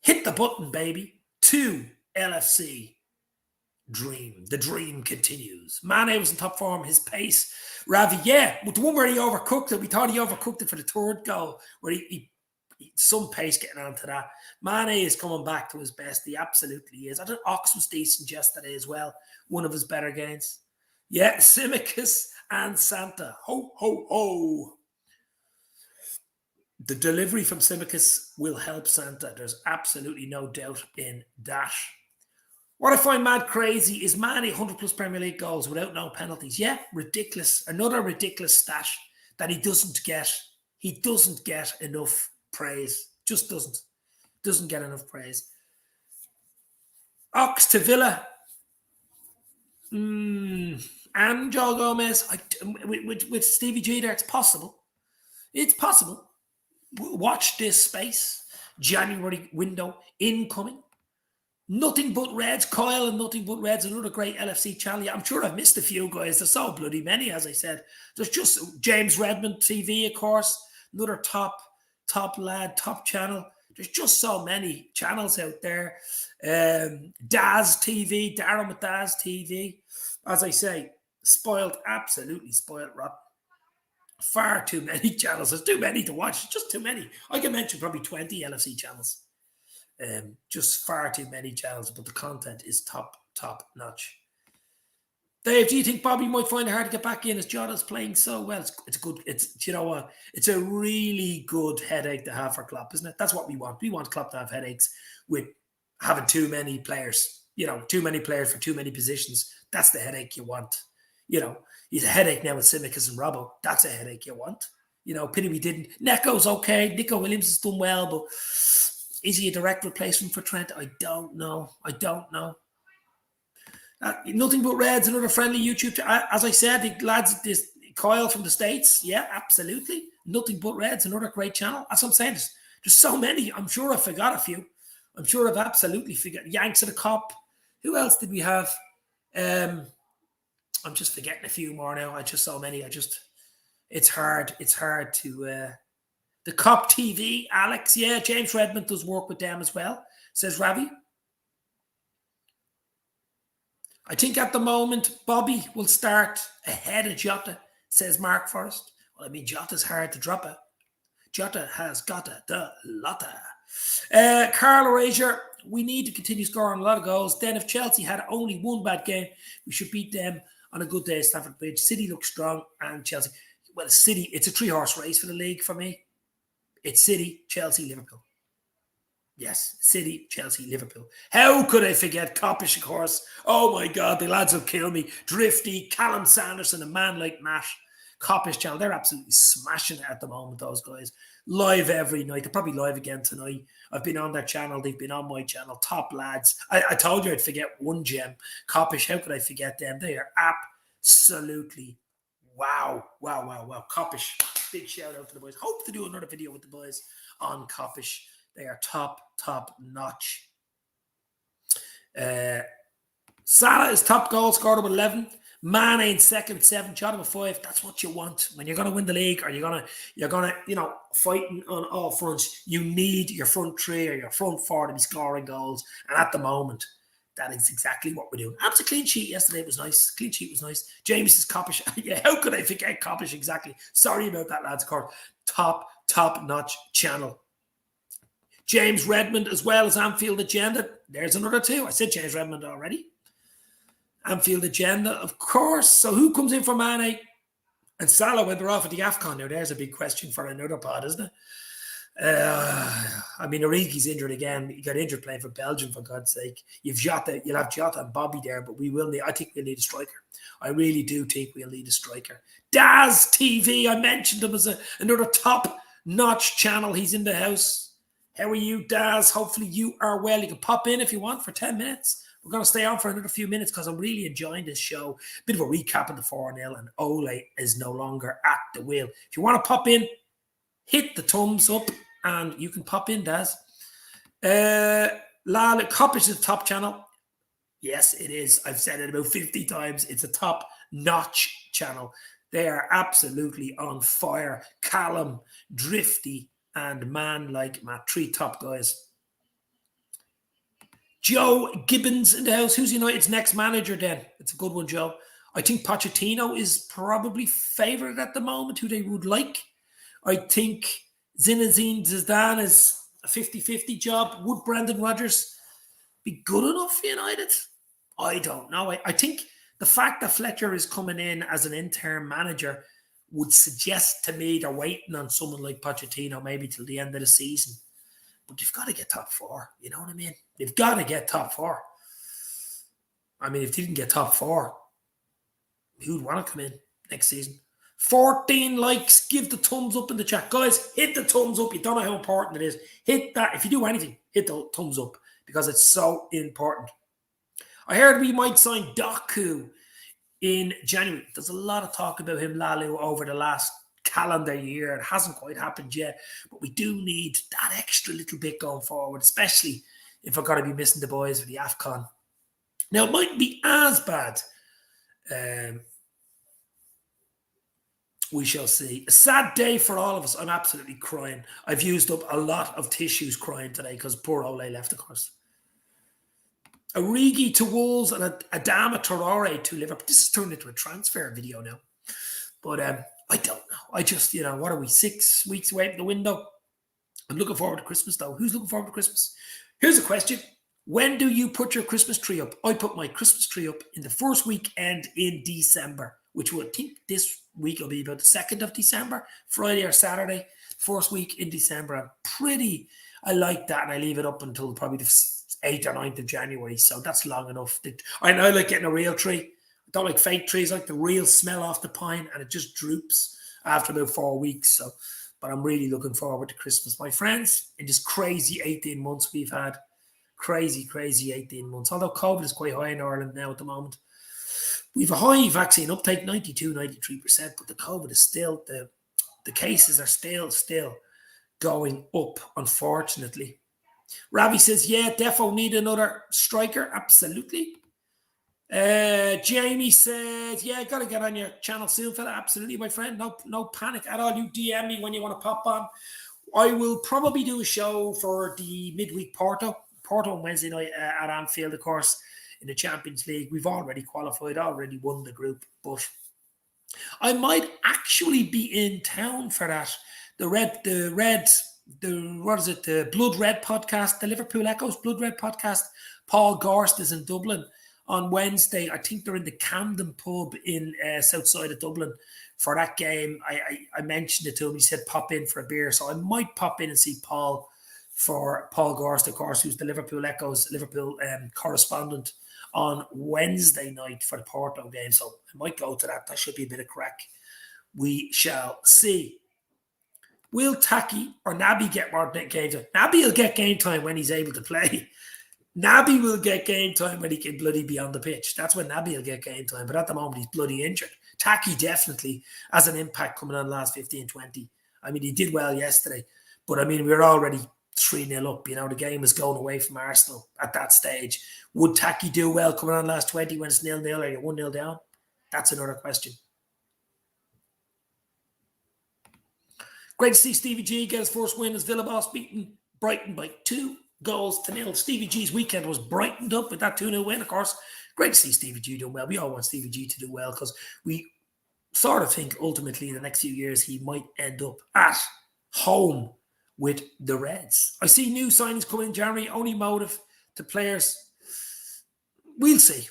hit the button, baby. To LFC dream. The dream continues. Mane was in top form. His pace. Ravi, yeah, with the one where he overcooked it. We thought he overcooked it for the third goal, where he some pace getting onto that. Mane is coming back to his best. He absolutely is. I thought Ox was decent yesterday as well. One of his better games. Yeah, Simicus and Santa. Ho, ho, ho. The delivery from Simicus will help Santa. There's absolutely no doubt in that. What I find mad crazy is Mane 100 plus Premier League goals without no penalties. Yeah, ridiculous. Another ridiculous stat that he doesn't get. He doesn't get enough praise. Just doesn't. Doesn't get enough praise. Ox to Villa. And Joel Gomez. With Stevie G there, it's possible. It's possible. Watch this space. January window incoming. Nothing but Reds, Kyle, and Nothing But Reds, another great LFC channel. Yeah, I'm sure I've missed a few guys. There's so bloody many, as I said. There's just James Redmond TV, of course, another top lad, top channel. There's just so many channels out there. Daz TV, Darren with Daz TV. As I say, spoiled, absolutely spoiled, rotten. Far too many channels. There's too many to watch. Just too many. I can mention probably 20 LFC channels. Just far too many channels, but the content is top notch. Dave, do you think Bobby might find it hard to get back in as Jota's playing so well? It's good. It's you know what? It's a really good headache to have for Klopp, isn't it? That's what we want. We want Klopp to have headaches with having too many players. Too many players for too many positions. That's the headache you want. He's a headache now with Simicus and Robbo. That's a headache you want. Pity we didn't. Neco's okay. Nico Williams has done well, but is he a direct replacement for Trent? I don't know. Nothing But Reds, another friendly YouTube. As I said, the lads, this Kyle from the States. Yeah, absolutely. Nothing But Reds, another great channel. That's what I'm saying. There's so many. I'm sure I forgot a few. I'm sure I've absolutely forgotten. Yanks of the Cop. Who else did we have? I'm just forgetting a few more now. I just so many. It's hard. It's hard to. The Cop TV, Alex. Yeah, James Redmond does work with them as well, says Ravi. I think at the moment, Bobby will start ahead of Jota, says Mark Forrest. Well, I mean, Jota's hard to drop it. Jota has got the lotta. Carl Eraser, we need to continue scoring a lot of goals. Then if Chelsea had only one bad game, we should beat them on a good day at Stamford Bridge. City looks strong and Chelsea. Well, City, it's a 3-horse race for the league for me. It's City, Chelsea, Liverpool. Yes, City, Chelsea, Liverpool. How could I forget Coppish, of course? Oh my God, the lads will kill me. Drifty, Callum Sanderson, a man like Matt. Coppish channel, they're absolutely smashing it at the moment, those guys. Live every night. They're probably live again tonight. I've been on their channel. They've been on my channel. Top lads. I told you I'd forget one gem. Coppish, how could I forget them? They are absolutely wow. Coppish, big shout out to the boys. Hope to do another video with the boys on Coppish. They are top notch. Salah is top goal scorer with 11. Mane in second, 7. Jota with 5. That's what you want when you're going to win the league, or you're gonna fighting on all fronts. You need your front three or your front four to be scoring goals, and at the moment, that is exactly what we're doing. And it's a clean sheet yesterday. It was nice. Clean sheet was nice. James is Coppish. Yeah, how could I forget Coppish? Exactly. Sorry about that, lads. Court. Top notch channel. James Redmond as well as Anfield Agenda. There's another 2. I said James Redmond already. Anfield Agenda, of course. So who comes in for Mane and Salah when they're off at the AFCON? Now, there's a big question for another pod, isn't it? I mean, Origi's injured again. He got injured playing for Belgium, for God's sake. You'll have Jota and Bobby there, but I think we'll need a striker. I really do think we'll need a striker. Daz TV, I mentioned him as another top-notch channel. He's in the house. How are you, Daz? Hopefully you are well. You can pop in if you want for 10 minutes. We're going to stay on for another few minutes because I'm really enjoying this show. Bit of a recap of the 4-0, and Ole is no longer at the wheel. If you want to pop in, hit the thumbs up, and you can pop in, Daz. Lala Coppish is the top channel. Yes, it is. I've said it about 50 times. It's a top-notch channel. They are absolutely on fire. Callum, Drifty, and man like Matt. 3 top guys. Joe Gibbons in the house. Who's United's next manager then? It's a good one, Joe. I think Pochettino is probably favoured at the moment, who they would like. I think Zinedine Zidane is a 50-50 job. Would Brendan Rodgers be good enough for United? I don't know. I think the fact that Fletcher is coming in as an interim manager would suggest to me they're waiting on someone like Pochettino maybe till the end of the season. But you've got to get top four. You know what I mean? You've got to get top four. I mean, if you didn't get top four, who'd want to come in next season? 14 likes. Give the thumbs up in the chat. Guys, hit the thumbs up. You don't know how important it is. Hit that. If you do anything, hit the thumbs up because it's so important. I heard we might sign Doku in January. There's a lot of talk about him, Lalu, over the last calendar year. It hasn't quite happened yet, but we do need that extra little bit going forward, especially if we're going to be missing the boys for the AFCON. Now, it mightn't be as bad. We shall see. A sad day for all of us. I'm absolutely crying. I've used up a lot of tissues crying today because poor Ole left, of course. Origi to Wolves and Adama Traore to Liverpool. This has turned into a transfer video now. But I don't know. I just, what are we, 6 weeks away from the window? I'm looking forward to Christmas, though. Who's looking forward to Christmas? Here's a question. When do you put your Christmas tree up? I put my Christmas tree up in the first weekend in December, which I think this week will be about the 2nd of December, Friday or Saturday, first week in December. I like that, and I leave it up until probably the 8th or 9th of January, so that's long enough. I like getting a real tree. I don't like fake trees. I like the real smell off the pine, and it just droops after about 4 weeks. But I'm really looking forward to Christmas, my friends. In this crazy 18 months we've had, crazy 18 months. Although COVID is quite high in Ireland now at the moment. We've a high vaccine uptake, 92, 93%, but the COVID is still, the cases are still going up, unfortunately. Ravi says, yeah, defo need another striker. Absolutely. Jamie says, yeah, got to get on your channel soon, fella. Absolutely, my friend. No panic at all. You DM me when you want to pop on. I will probably do a show for the midweek Porto on Wednesday night at Anfield, of course, in the Champions League. We've already qualified, already won the group, but I might actually be in town for that. The Blood Red podcast, the Liverpool Echoes Blood Red podcast. Paul Gorst is in Dublin on Wednesday. I think they're in the Camden pub in south side of Dublin for that game. I mentioned it to him. He said pop in for a beer, so I might pop in and see Paul Gorst, of course, who's the Liverpool Echoes Liverpool correspondent, on Wednesday night for the Porto game. So I might go to that. That should be a bit of crack. We shall see. Will Taki or Naby get more game time? Naby will get game time when he's able to play. Naby will get game time when he can bloody be on the pitch. That's when Naby will get game time. But at the moment, he's bloody injured. Taki definitely has an impact coming on the last 15-20. I mean, he did well yesterday. But, I mean, we're already 3-0 up. The game is going away from Arsenal at that stage. Would Taki do well coming on last 20 when it's 0-0 or you're 1-0 down? That's another question. Great to see Stevie G get his first win as Villa boss, beating Brighton by 2-0. Stevie G's weekend was brightened up with that 2-0 win, of course. Great to see Stevie G doing well. We all want Stevie G to do well because we sort of think ultimately in the next few years he might end up at home with the Reds. I see new signings coming in January, only motive to players. We'll see.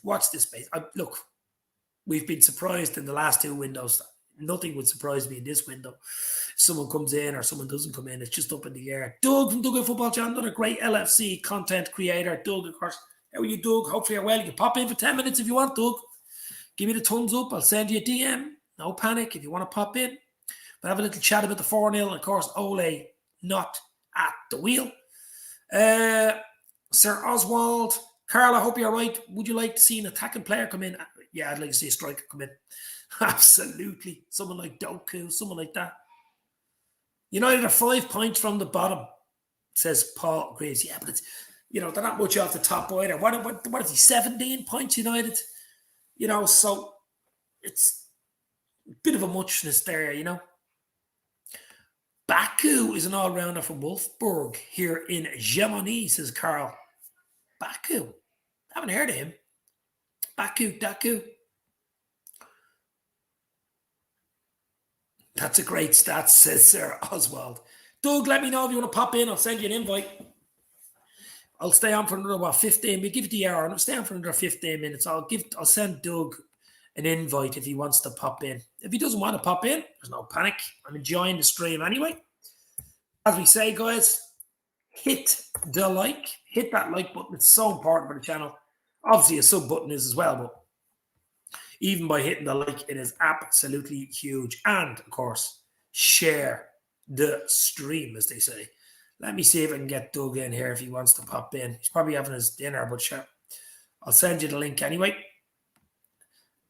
Watch this space. Look, we've been surprised in the last 2 windows. Nothing would surprise me in this window. If someone comes in or someone doesn't come in, it's just up in the air. Doug from Doug Football Channel, another great LFC content creator. Doug, of course. How are you, Doug? Hopefully you're well. You can pop in for 10 minutes if you want, Doug. Give me the thumbs up. I'll send you a DM. No panic if you want to pop in. But have a little chat about the 4-0. And of course, Ole not at the wheel. Sir Oswald. Carl, I hope you're right. Would you like to see an attacking player come in? Yeah, I'd like to see a striker come in. Absolutely. Someone like Doku, someone like that. United are 5 points from the bottom, says Paul Graves. Yeah, but it's, they're not much off the top either. What is he, 17 points United? So it's a bit of a muchness there, Baku is an all-rounder from Wolfsburg here in Gemini, says Carl. Baku. Haven't heard of him. Daku. That's a great stat, says Sir Oswald. Doug, let me know if you want to pop in. I'll send you an invite. I'll stay on for another, 15. We give it the hour, and I'll stay on for another 15 minutes. I'll send Doug an invite if he wants to pop in. If he doesn't want to pop in, there's no panic. I'm enjoying the stream anyway. As we say, guys, hit that like button. It's so important for the channel. Obviously, a sub button is as well, but even by hitting the like, it is absolutely huge. And, of course, share the stream, as they say. Let me see if I can get Doug in here if he wants to pop in. He's probably having his dinner, but sure. I'll send you the link anyway.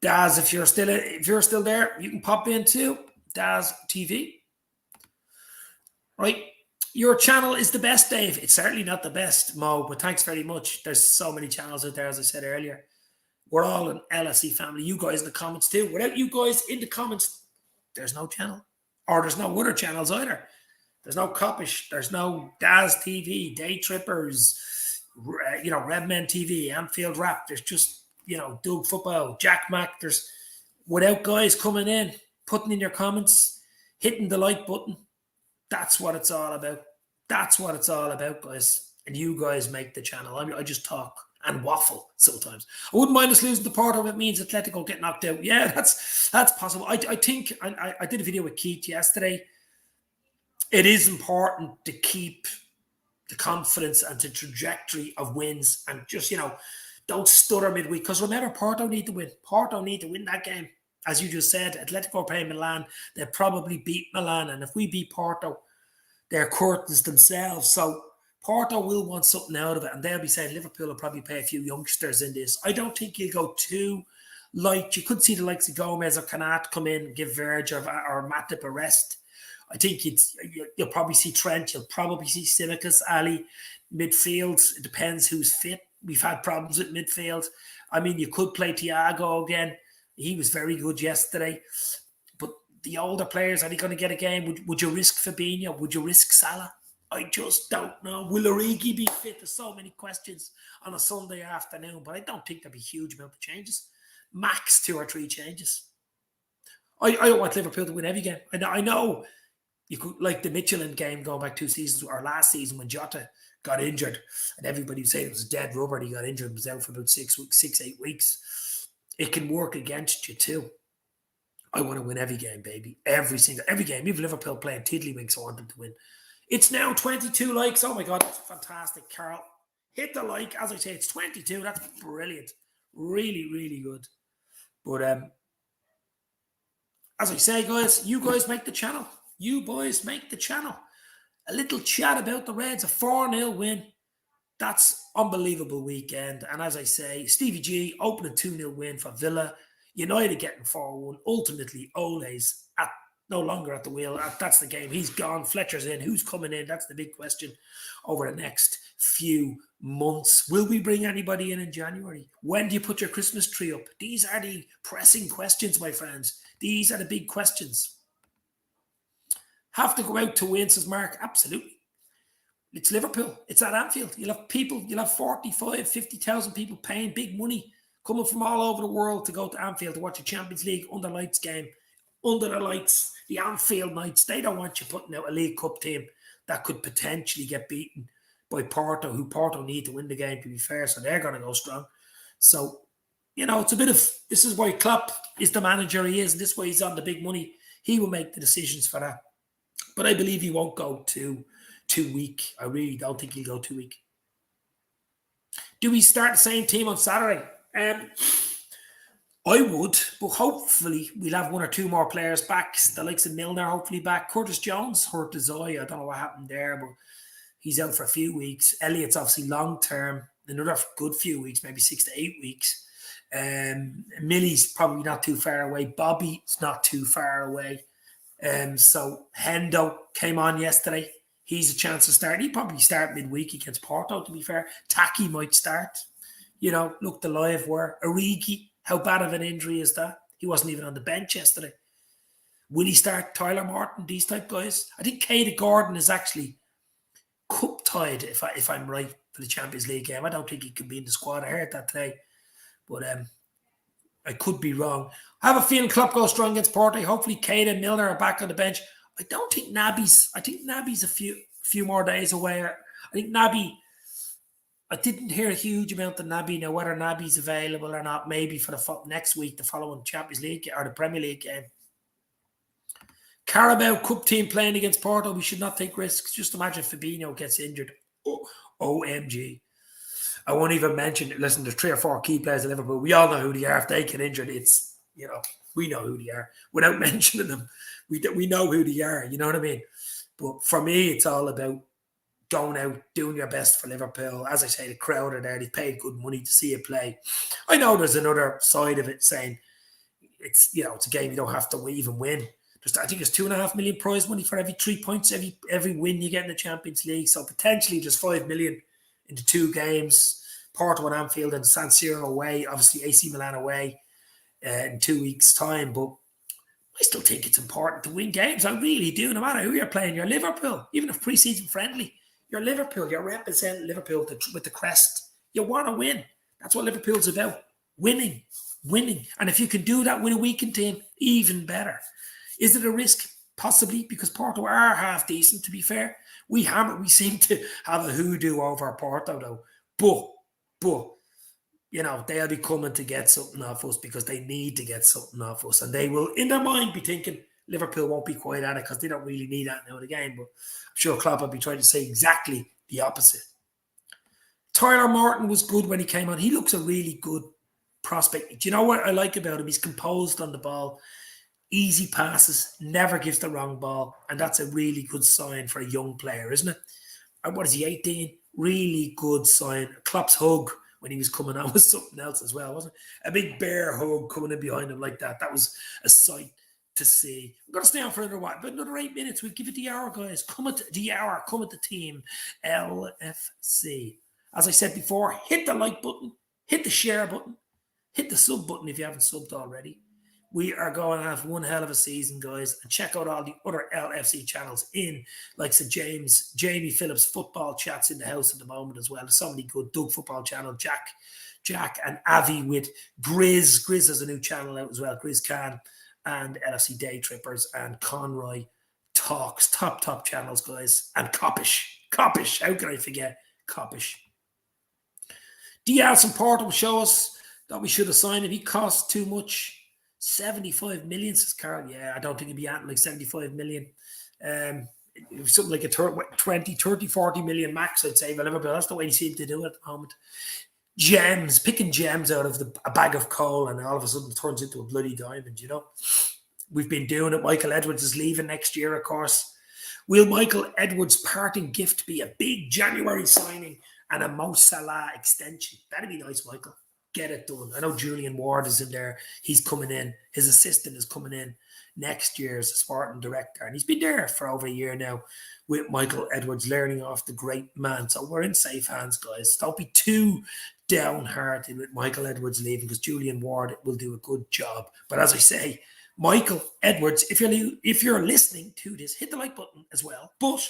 Daz, if you're still there, you can pop in too. Daz TV. Right. Your channel is the best, Dave. It's certainly not the best, Mo, but thanks very much. There's so many channels out there, as I said earlier. We're all an LSE family. You guys in the comments too. Without you guys in the comments, there's no channel. Or there's no other channels either. There's no Coppish. There's no Daz TV, Day Trippers, Redmen TV, Anfield Rap. There's just, Doug Football, Jack Mac. There's, without guys coming in, putting in your comments, hitting the like button. That's what it's all about. That's what it's all about, guys. And you guys make the channel. I just talk and waffle sometimes. I wouldn't mind us losing to Porto if it means Atletico get knocked out. Yeah, that's possible. I think I did a video with Keith yesterday. It is important to keep the confidence and the trajectory of wins and just, don't stutter midweek. Because remember, Porto need to win. Porto need to win that game. As you just said, Atletico play Milan. They'll probably beat Milan. And if we beat Porto, they're curtains themselves. So Porto will want something out of it. And they'll be saying Liverpool will probably pay a few youngsters in this. I don't think you'll go too light. You could see the likes of Gomez or Kanat come in, give Verge or Matip a rest. I think you'll probably see Trent. You'll probably see Simicas, Ali, midfield. It depends who's fit. We've had problems with midfield. I mean, you could play Thiago again. He was very good yesterday. But the older players, are they going to get a game? Would you risk Fabinho? Would you risk Salah? I just don't know. Will Origi be fit? There's so many questions on a Sunday afternoon, but I don't think there'll be huge amount of changes. Max 2 or 3 changes. I don't want Liverpool to win every game. I know you could, like the Michelin game going back 2 seasons, or last season when Jota got injured and everybody was saying it was a dead rubber and he got injured and was out for about 6-8 weeks. It can work against you too. I want to win every game, baby. Every game. Even Liverpool playing Tiddlywinks, I want them to win. It's now 22 likes. Oh my God, that's fantastic, Carol. Hit the like. As I say, it's 22. That's brilliant. Really, really good. But as I say, guys, you guys make the channel. You boys make the channel. A little chat about the Reds, a 4-0 win. That's unbelievable weekend. And as I say, Stevie G opening 2-0 win for Villa. United getting 4-1. Ultimately, Ole's no longer at the wheel. That's the game. He's gone. Fletcher's in. Who's coming in? That's the big question over the next few months. Will we bring anybody in January? When do you put your Christmas tree up? These are the pressing questions, my friends. These are the big questions. Have to go out to win, says Mark. Absolutely. It's Liverpool. It's at Anfield. You'll have 45, 50,000 people paying big money, coming from all over the world to go to Anfield to watch a Champions League under lights game. Under the lights, the Anfield Knights. They don't want you putting out a League Cup team that could potentially get beaten by Porto, who Porto need to win the game, to be fair. So they're going to go strong. So, it's a bit of, this is why Klopp is the manager he is. And this is why he's on the big money. He will make the decisions for that. But I believe he won't go too weak. I really don't think he'll go too weak. Do we start the same team on Saturday? I would, but hopefully we'll have 1 or 2 more players back. The likes of Milner hopefully back. Curtis Jones hurt his eye. I don't know what happened there, but he's out for a few weeks. Elliott's obviously long-term. Another good few weeks, maybe 6 to 8 weeks. Millie's probably not too far away. Bobby's not too far away. So Hendo came on yesterday. He's a chance to start. He'd probably start midweek against Porto, to be fair. Taki might start. Look, the live were. Origi, how bad of an injury is that? He wasn't even on the bench yesterday. Will he start Tyler Morton, these type guys? I think Katie Gordon is actually cup tied if I'm right for the Champions League game. I don't think he could be in the squad. I heard that today, but I could be wrong. I have a feeling Klopp goes strong against Porto. Hopefully, Kane and Milner are back on the bench. I don't think Naby's. I think Naby's a few more days away. I think Naby. I didn't hear a huge amount of Naby. Now, whether Naby's available or not, maybe for the next week, the following Champions League or the Premier League game. Carabao Cup team playing against Porto. We should not take risks. Just imagine Fabinho gets injured. OMG. I won't even mention it. Listen, there's 3 or 4 key players in Liverpool. We all know who they are. If they get injured, it's, we know who they are. Without mentioning them, we know who they are. You know what I mean? But for me, it's all about going out, doing your best for Liverpool. As I say, the crowd are there. They paid good money to see it play. I know there's another side of it saying it's a game you don't have to even win. I think there's 2.5 million prize money for every 3 points, every win you get in the Champions League. So potentially just 5 million into 2 games. Porto and Anfield and San Siro away. Obviously AC Milan away in 2 weeks' time. But I still think it's important to win games. I really do. No matter who you're playing, you're Liverpool. Even if pre-season friendly, you're Liverpool. You're representing Liverpool with the crest. You want to win. That's what Liverpool's about. Winning. And if you can do that with a weakened team, even better. Is it a risk? Possibly, because Porto are half decent, to be fair. We seem to have a hoodoo over Porto, though. But they'll be coming to get something off us because they need to get something off us. And they will, in their mind, be thinking Liverpool won't be quite at it because they don't really need that now in the game. But I'm sure Klopp will be trying to say exactly the opposite. Tyler Morton was good when he came on. He looks a really good prospect. Do you know what I like about him? He's composed on the ball. Easy passes, never gives the wrong ball. And that's a really good sign for a young player, isn't it? And what is he, 18? Really good sign. Klopp's hug when he was coming on was something else as well, wasn't it? A big bear hug coming in behind him like that. That was a sight to see. We're going to stay on for another 8 minutes. We'll give it the hour, guys. Come at the team. LFC. As I said before, hit the like button, hit the share button, hit the sub button if you haven't subbed already. We are going to have one hell of a season, guys. And check out all the other LFC channels like Jamie Phillips football chats in the house at the moment as well. There's so many good. Doug football channel, Jack and Avi with Grizz. Grizz has a new channel out as well. Grizz Khan and LFC Day Trippers and Conroy Talks. Top channels, guys. And Coppish. How can I forget Coppish? Diaz from Porto will show us that we should have signed him. He costs too much. 75 million, says Carl. Yeah, I don't think he'd be at like 75 million. It was something like a 20, 30, 40 million max, I'd say, for Liverpool. That's the way he seems to do it at the moment. Picking gems out of a bag of coal, and all of a sudden it turns into a bloody diamond, We've been doing it. Michael Edwards is leaving next year, of course. Will Michael Edwards' parting gift be a big January signing and a Mo Salah extension? That'd be nice, Michael. Get it done. I know Julian Ward is in there. He's coming in. His assistant is coming in next year as a sporting director. And he's been there for over a year now with Michael Edwards, learning off the great man. So we're in safe hands, guys. Don't be too downhearted with Michael Edwards leaving, because Julian Ward will do a good job. But as I say, Michael Edwards, if you're listening to this, hit the like button as well. But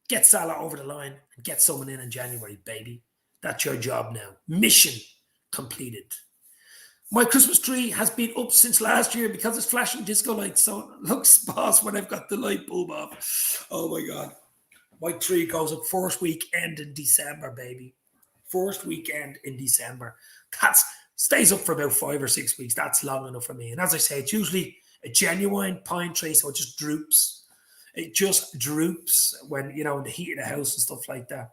get Salah over the line and get someone in January, baby. That's your job now. Mission completed. My Christmas tree has been up since last year because it's flashing disco lights. So it looks boss when I've got the light bulb off. Oh my God. My tree goes up first weekend in December, baby. First weekend in December. That stays up for about 5 or 6 weeks. That's long enough for me. And as I say, it's usually a genuine pine tree, so it just droops. It just droops when, in the heat of the house and stuff like that.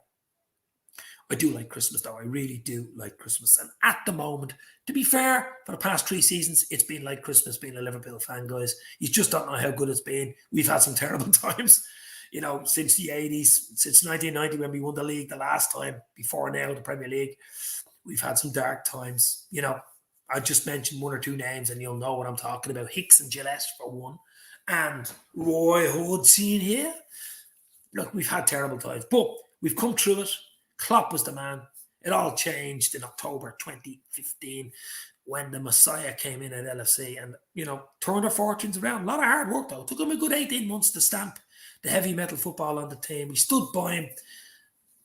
I do like Christmas, though. I really do like Christmas. And at the moment, to be fair, for the past 3 seasons, it's been like Christmas being a Liverpool fan, guys. You just don't know how good it's been. We've had some terrible times, since the 80s, since 1990 when we won the league the last time, before now, the Premier League. We've had some dark times. I just mentioned 1 or 2 names and you'll know what I'm talking about. Hicks and Gillette for one. And Roy Hodgson here. Look, we've had terrible times, but we've come through it. Klopp was the man. It all changed in October 2015 when the Messiah came in at LFC and, turned their fortunes around. A lot of hard work, though. It took him a good 18 months to stamp the heavy metal football on the team. We stood by him.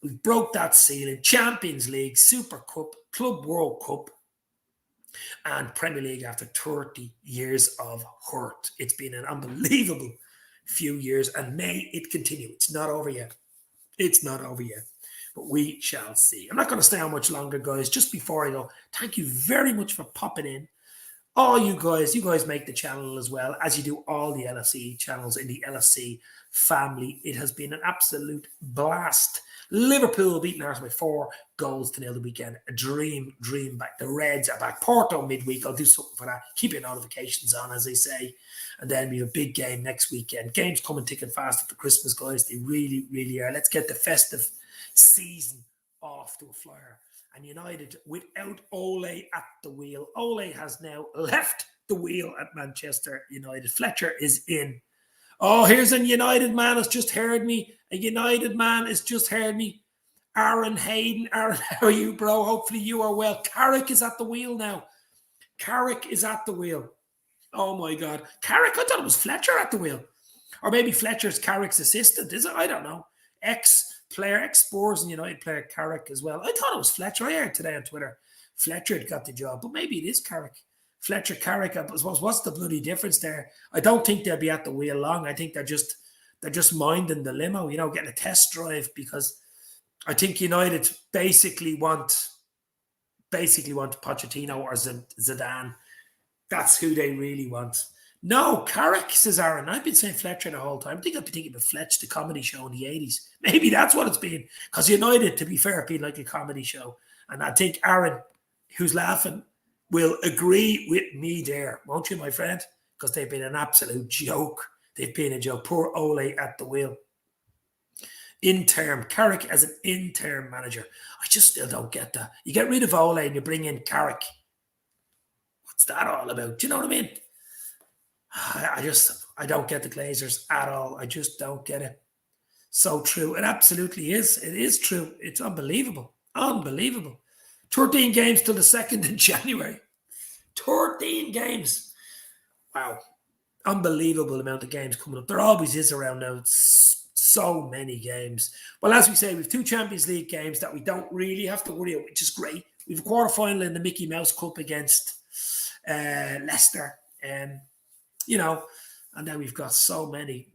We broke that ceiling. Champions League, Super Cup, Club World Cup, and Premier League after 30 years of hurt. It's been an unbelievable few years, and may it continue. It's not over yet. It's not over yet. But we shall see. I'm not going to stay on much longer, guys. Just before I go, thank you very much for popping in. All you guys make the channel as well, as you do all the LFC channels in the LFC family. It has been an absolute blast. Liverpool beating Arsenal by 4-0 the weekend. A dream back. The Reds are back. Porto midweek. I'll do something for that. Keep your notifications on, as they say. And then we have a big game next weekend. Games coming thick and fast after Christmas, guys. They really, really are. Let's get the festive season off to a flyer. And United, without Ole at the wheel. Ole has now left the wheel at Manchester United. Fletcher is in. Oh, here's a United man has just heard me. A United man has just heard me. Aaron Hayden. Aaron, how are you, bro? Hopefully you are well. Carrick is at the wheel now. Carrick is at the wheel. Oh, my God. Carrick, I thought it was Fletcher at the wheel. Or maybe Fletcher's Carrick's assistant, is it? I don't know. Ex-player, ex-Spurs and United player Carrick as well. I thought it was Fletcher. I heard today on Twitter Fletcher had got the job, but maybe it is Carrick. Fletcher, Carrick, I suppose, what's the bloody difference there? I don't think they'll be at the wheel long. I think they're just minding the limo, getting a test drive, because I think United basically want Pochettino or Zidane. That's who they really want. No, Carrick, says Aaron. I've been saying Fletcher the whole time. I think I've been thinking about Fletch, the comedy show in the 80s. Maybe that's what it's been. Because United, to be fair, been like a comedy show. And I think Aaron, who's laughing, will agree with me there, won't you, my friend? Because they've been an absolute joke. They've been a joke. Poor Ole at the wheel. Interim. Carrick as an interim manager. I just still don't get that. You get rid of Ole and you bring in Carrick. What's that all about? Do you know what I mean? I don't get the Glazers at all. I just don't get it. So true. It absolutely is. It is true. It's unbelievable. Unbelievable. 13 games till the 2nd of January. 13 games. Wow. Unbelievable amount of games coming up. There always is around now. It's so many games. Well, as we say, we have 2 Champions League games that we don't really have to worry about, which is great. We have a quarterfinal in the Mickey Mouse Cup against Leicester. And then we've got so many,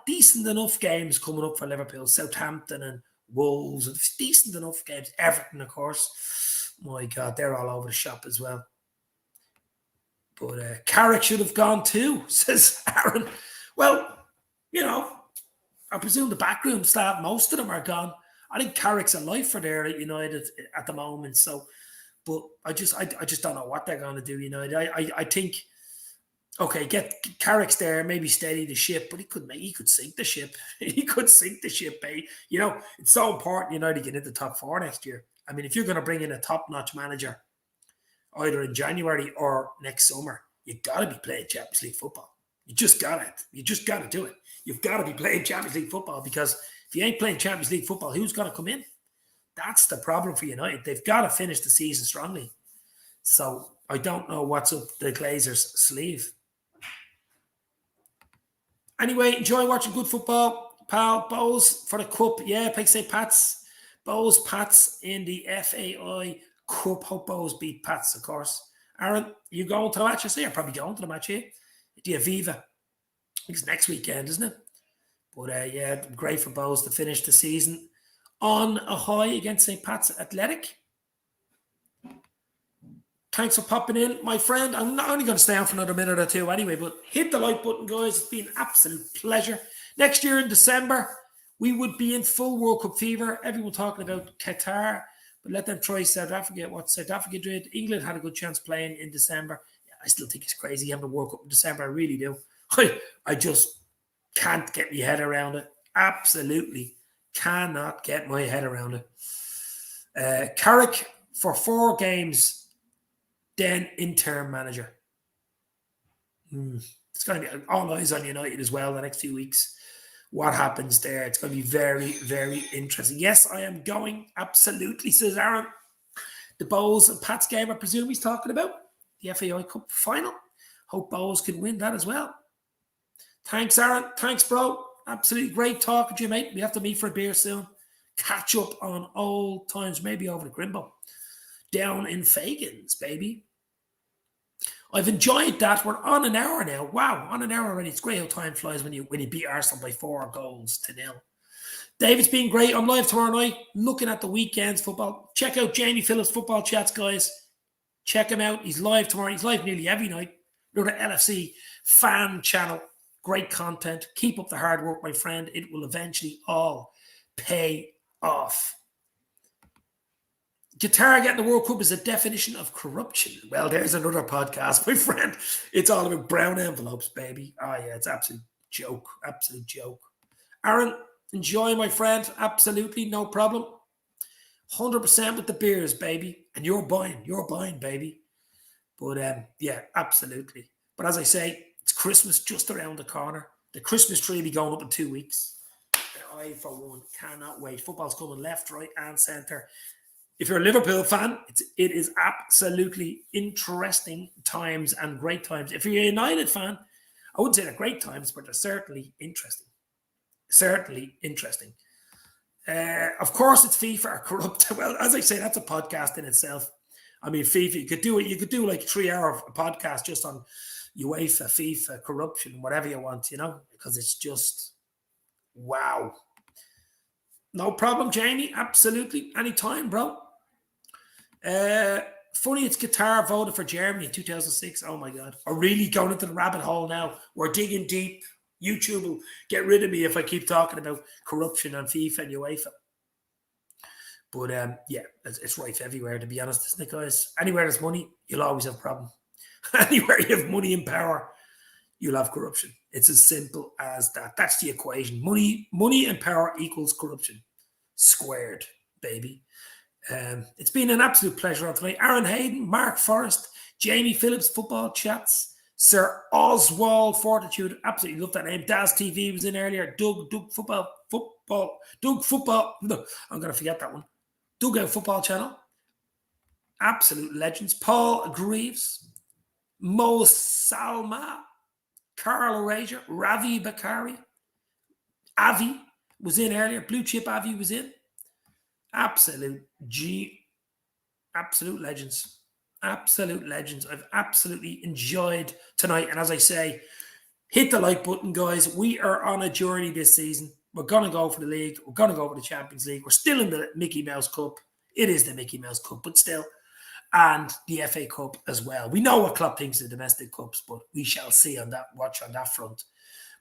decent enough games coming up for Liverpool, Southampton and Wolves, and decent enough games. Everton, of course. My God, they're all over the shop as well. But Carrick should have gone too, says Aaron. Well, I presume the backroom staff, most of them are gone. I think Carrick's a lifer there at United at the moment. So, but I just don't know what they're going to do. United. I think, okay, get Carrick's there, maybe steady the ship, but he could sink the ship. He could sink the ship. Eh? It's so important, to get into the top 4 next year. I mean, if you're going to bring in a top-notch manager, either in January or next summer, you've got to be playing Champions League football. You just got to do it. You've got to be playing Champions League football, because if you ain't playing Champions League football, who's going to come in? That's the problem for United. They've got to finish the season strongly. So I don't know what's up the Glazers' sleeve. Anyway, enjoy watching good football, pal. Bows for the cup. Yeah, like St. Pat's. Bows, Pats in the FAI Cup. Hope Bows beat Pats, of course. Aaron, you going to the match? I say you're probably going to the match here. The Aviva. It's next weekend, isn't it? But yeah, great for Bows to finish the season on a high against St. Pat's Athletic. Thanks for popping in, my friend. I'm not only going to stay on for another minute or two anyway, but hit the like button, guys. It's been an absolute pleasure. Next year in December, we would be in full World Cup fever. Everyone talking about Qatar, but let them try South Africa. What South Africa did. England had a good chance playing in December. Yeah, I still think it's crazy having a World Cup in December. I really do. I just can't get my head around it. Absolutely cannot get my head around it. Carrick for 4 games. Then interim manager. It's going to be all eyes on United as well the next few weeks. What happens there? It's going to be very, very interesting. Yes, I am going. Absolutely, says Aaron. The Bows and Pats game, I presume he's talking about. The FAI Cup final. Hope Bows can win that as well. Thanks, Aaron. Thanks, bro. Absolutely great talking to you, mate. We have to meet for a beer soon. catch up on old times, maybe over the Grimbo. Down in Fagans, baby. I've enjoyed that. We're on an hour now. Wow, on an hour already. It's great how time flies when you beat Arsenal by 4-0. David's been great. I'm live tomorrow night looking at the weekend's football. Check out Jamie Phillips' football chats, guys. Check him out. He's live tomorrow. He's live nearly every night. Another LFC fan channel. Great content. Keep up the hard work, my friend. It will eventually all pay off. Qatar getting the World Cup is a definition of corruption. Well, there's another podcast, my friend. It's all about brown envelopes, baby. Oh, yeah, it's absolute joke. Absolute joke. Aaron, enjoy, my friend. Absolutely, no problem. 100% with the beers, baby. And you're buying, baby. But, yeah, absolutely. But as I say, it's Christmas just around the corner. The Christmas tree will be going up in 2 weeks. I, for one, cannot wait. Football's coming left, right, and centre. If you're a Liverpool fan, it is absolutely interesting times and great times. If you're a United fan, I wouldn't say they're great times, but they're certainly interesting. Certainly interesting. Of course, it's FIFA are corrupt. Well, as I say, that's a podcast in itself. I mean, FIFA, you could do like a 3-hour podcast just on UEFA, FIFA, corruption, whatever you want, because it's just, wow. No problem, Jamie. Absolutely. Anytime, bro. Funny, it's Qatar voted for Germany in 2006. Oh, my God. We're really going into the rabbit hole now. We're digging deep. YouTube will get rid of me if I keep talking about corruption on FIFA and UEFA. But, yeah, it's rife everywhere, to be honest, isn't it, guys? Anywhere there's money, you'll always have a problem. Anywhere you have money and power, you'll have corruption. It's as simple as that. That's the equation. Money and power equals corruption. Squared, baby. It's been an absolute pleasure on tonight. Aaron Hayden, Mark Forrest, Jamie Phillips, football chats, Sir Oswald Fortitude, absolutely love that name. Daz TV was in earlier. Doug football. No, I'm going to forget that one. Dugout Football Channel, absolute legends. Paul Greaves, Mo Salma, Carl Arager, Ravi Bakari, Avi was in earlier. Blue Chip Avi was in. Absolute legends. Absolute legends. I've absolutely enjoyed tonight. And as I say, hit the like button, guys. We are on a journey this season. We're going to go for the league. We're going to go for the Champions League. We're still in the Mickey Mouse Cup. It is the Mickey Mouse Cup, but still. And the FA Cup as well. We know what Klopp thinks of domestic cups, but we shall see on that front.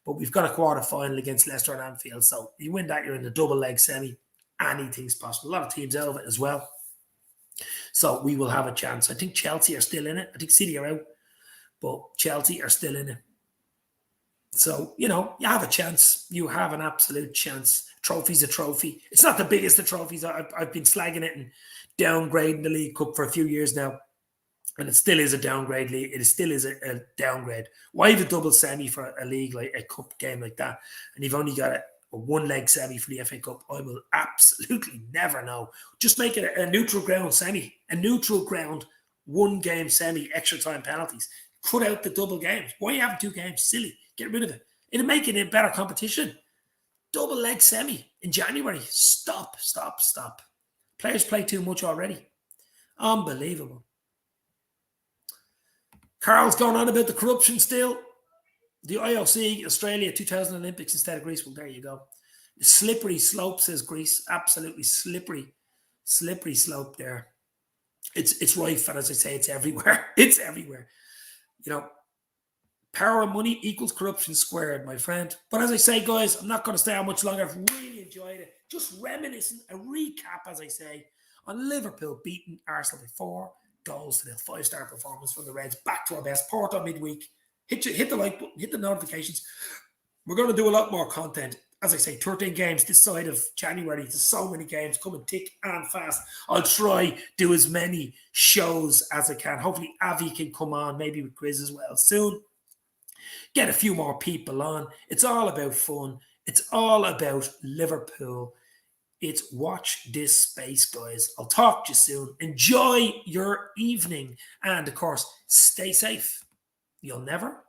But we've got a quarter-final against Leicester and Anfield. So you win that, you're in the double-leg semi. Anything's possible. A lot of teams out of it as well. So we will have a chance. I think Chelsea are still in it. I think City are out. But Chelsea are still in it. So, you have a chance. You have an absolute chance. Trophy's a trophy. It's not the biggest of trophies. I've been slagging it and downgrading the League Cup for a few years now. And it still is a downgrade league. It still is a downgrade. Why the double semi for a league like a cup game like that? And you've only got a one-leg semi for the FA Cup. I will absolutely never know. Just make it a neutral ground semi. A neutral ground, one-game semi, extra time penalties. Cut out the double games. Why are you having 2 games? Silly. Get rid of it. It'll make it a better competition. Double leg semi in January. Stop. Players play too much already. Unbelievable. Carl's going on about the corruption still. The IOC, Australia, 2000 Olympics instead of Greece. Well, there you go. The slippery slope, says Greece. Absolutely slippery slope there. It's rife, and as I say, it's everywhere. It's everywhere. Power and money equals corruption squared, my friend. But as I say, guys, I'm not going to stay on much longer. I've really enjoyed it. Just reminiscing, a recap, as I say, on Liverpool beating Arsenal by 4-0. 5-star performance from the Reds. Back to our best. Porto midweek. Hit the like button. Hit the notifications. We're going to do a lot more content. As I say, 13 games this side of January. There's so many games coming thick and fast. I'll try do as many shows as I can. Hopefully, Avi can come on, maybe with Grizz as well soon. Get a few more people on. It's all about fun. It's all about Liverpool. It's watch this space, guys. I'll talk to you soon. Enjoy your evening. And, of course, stay safe. You'll never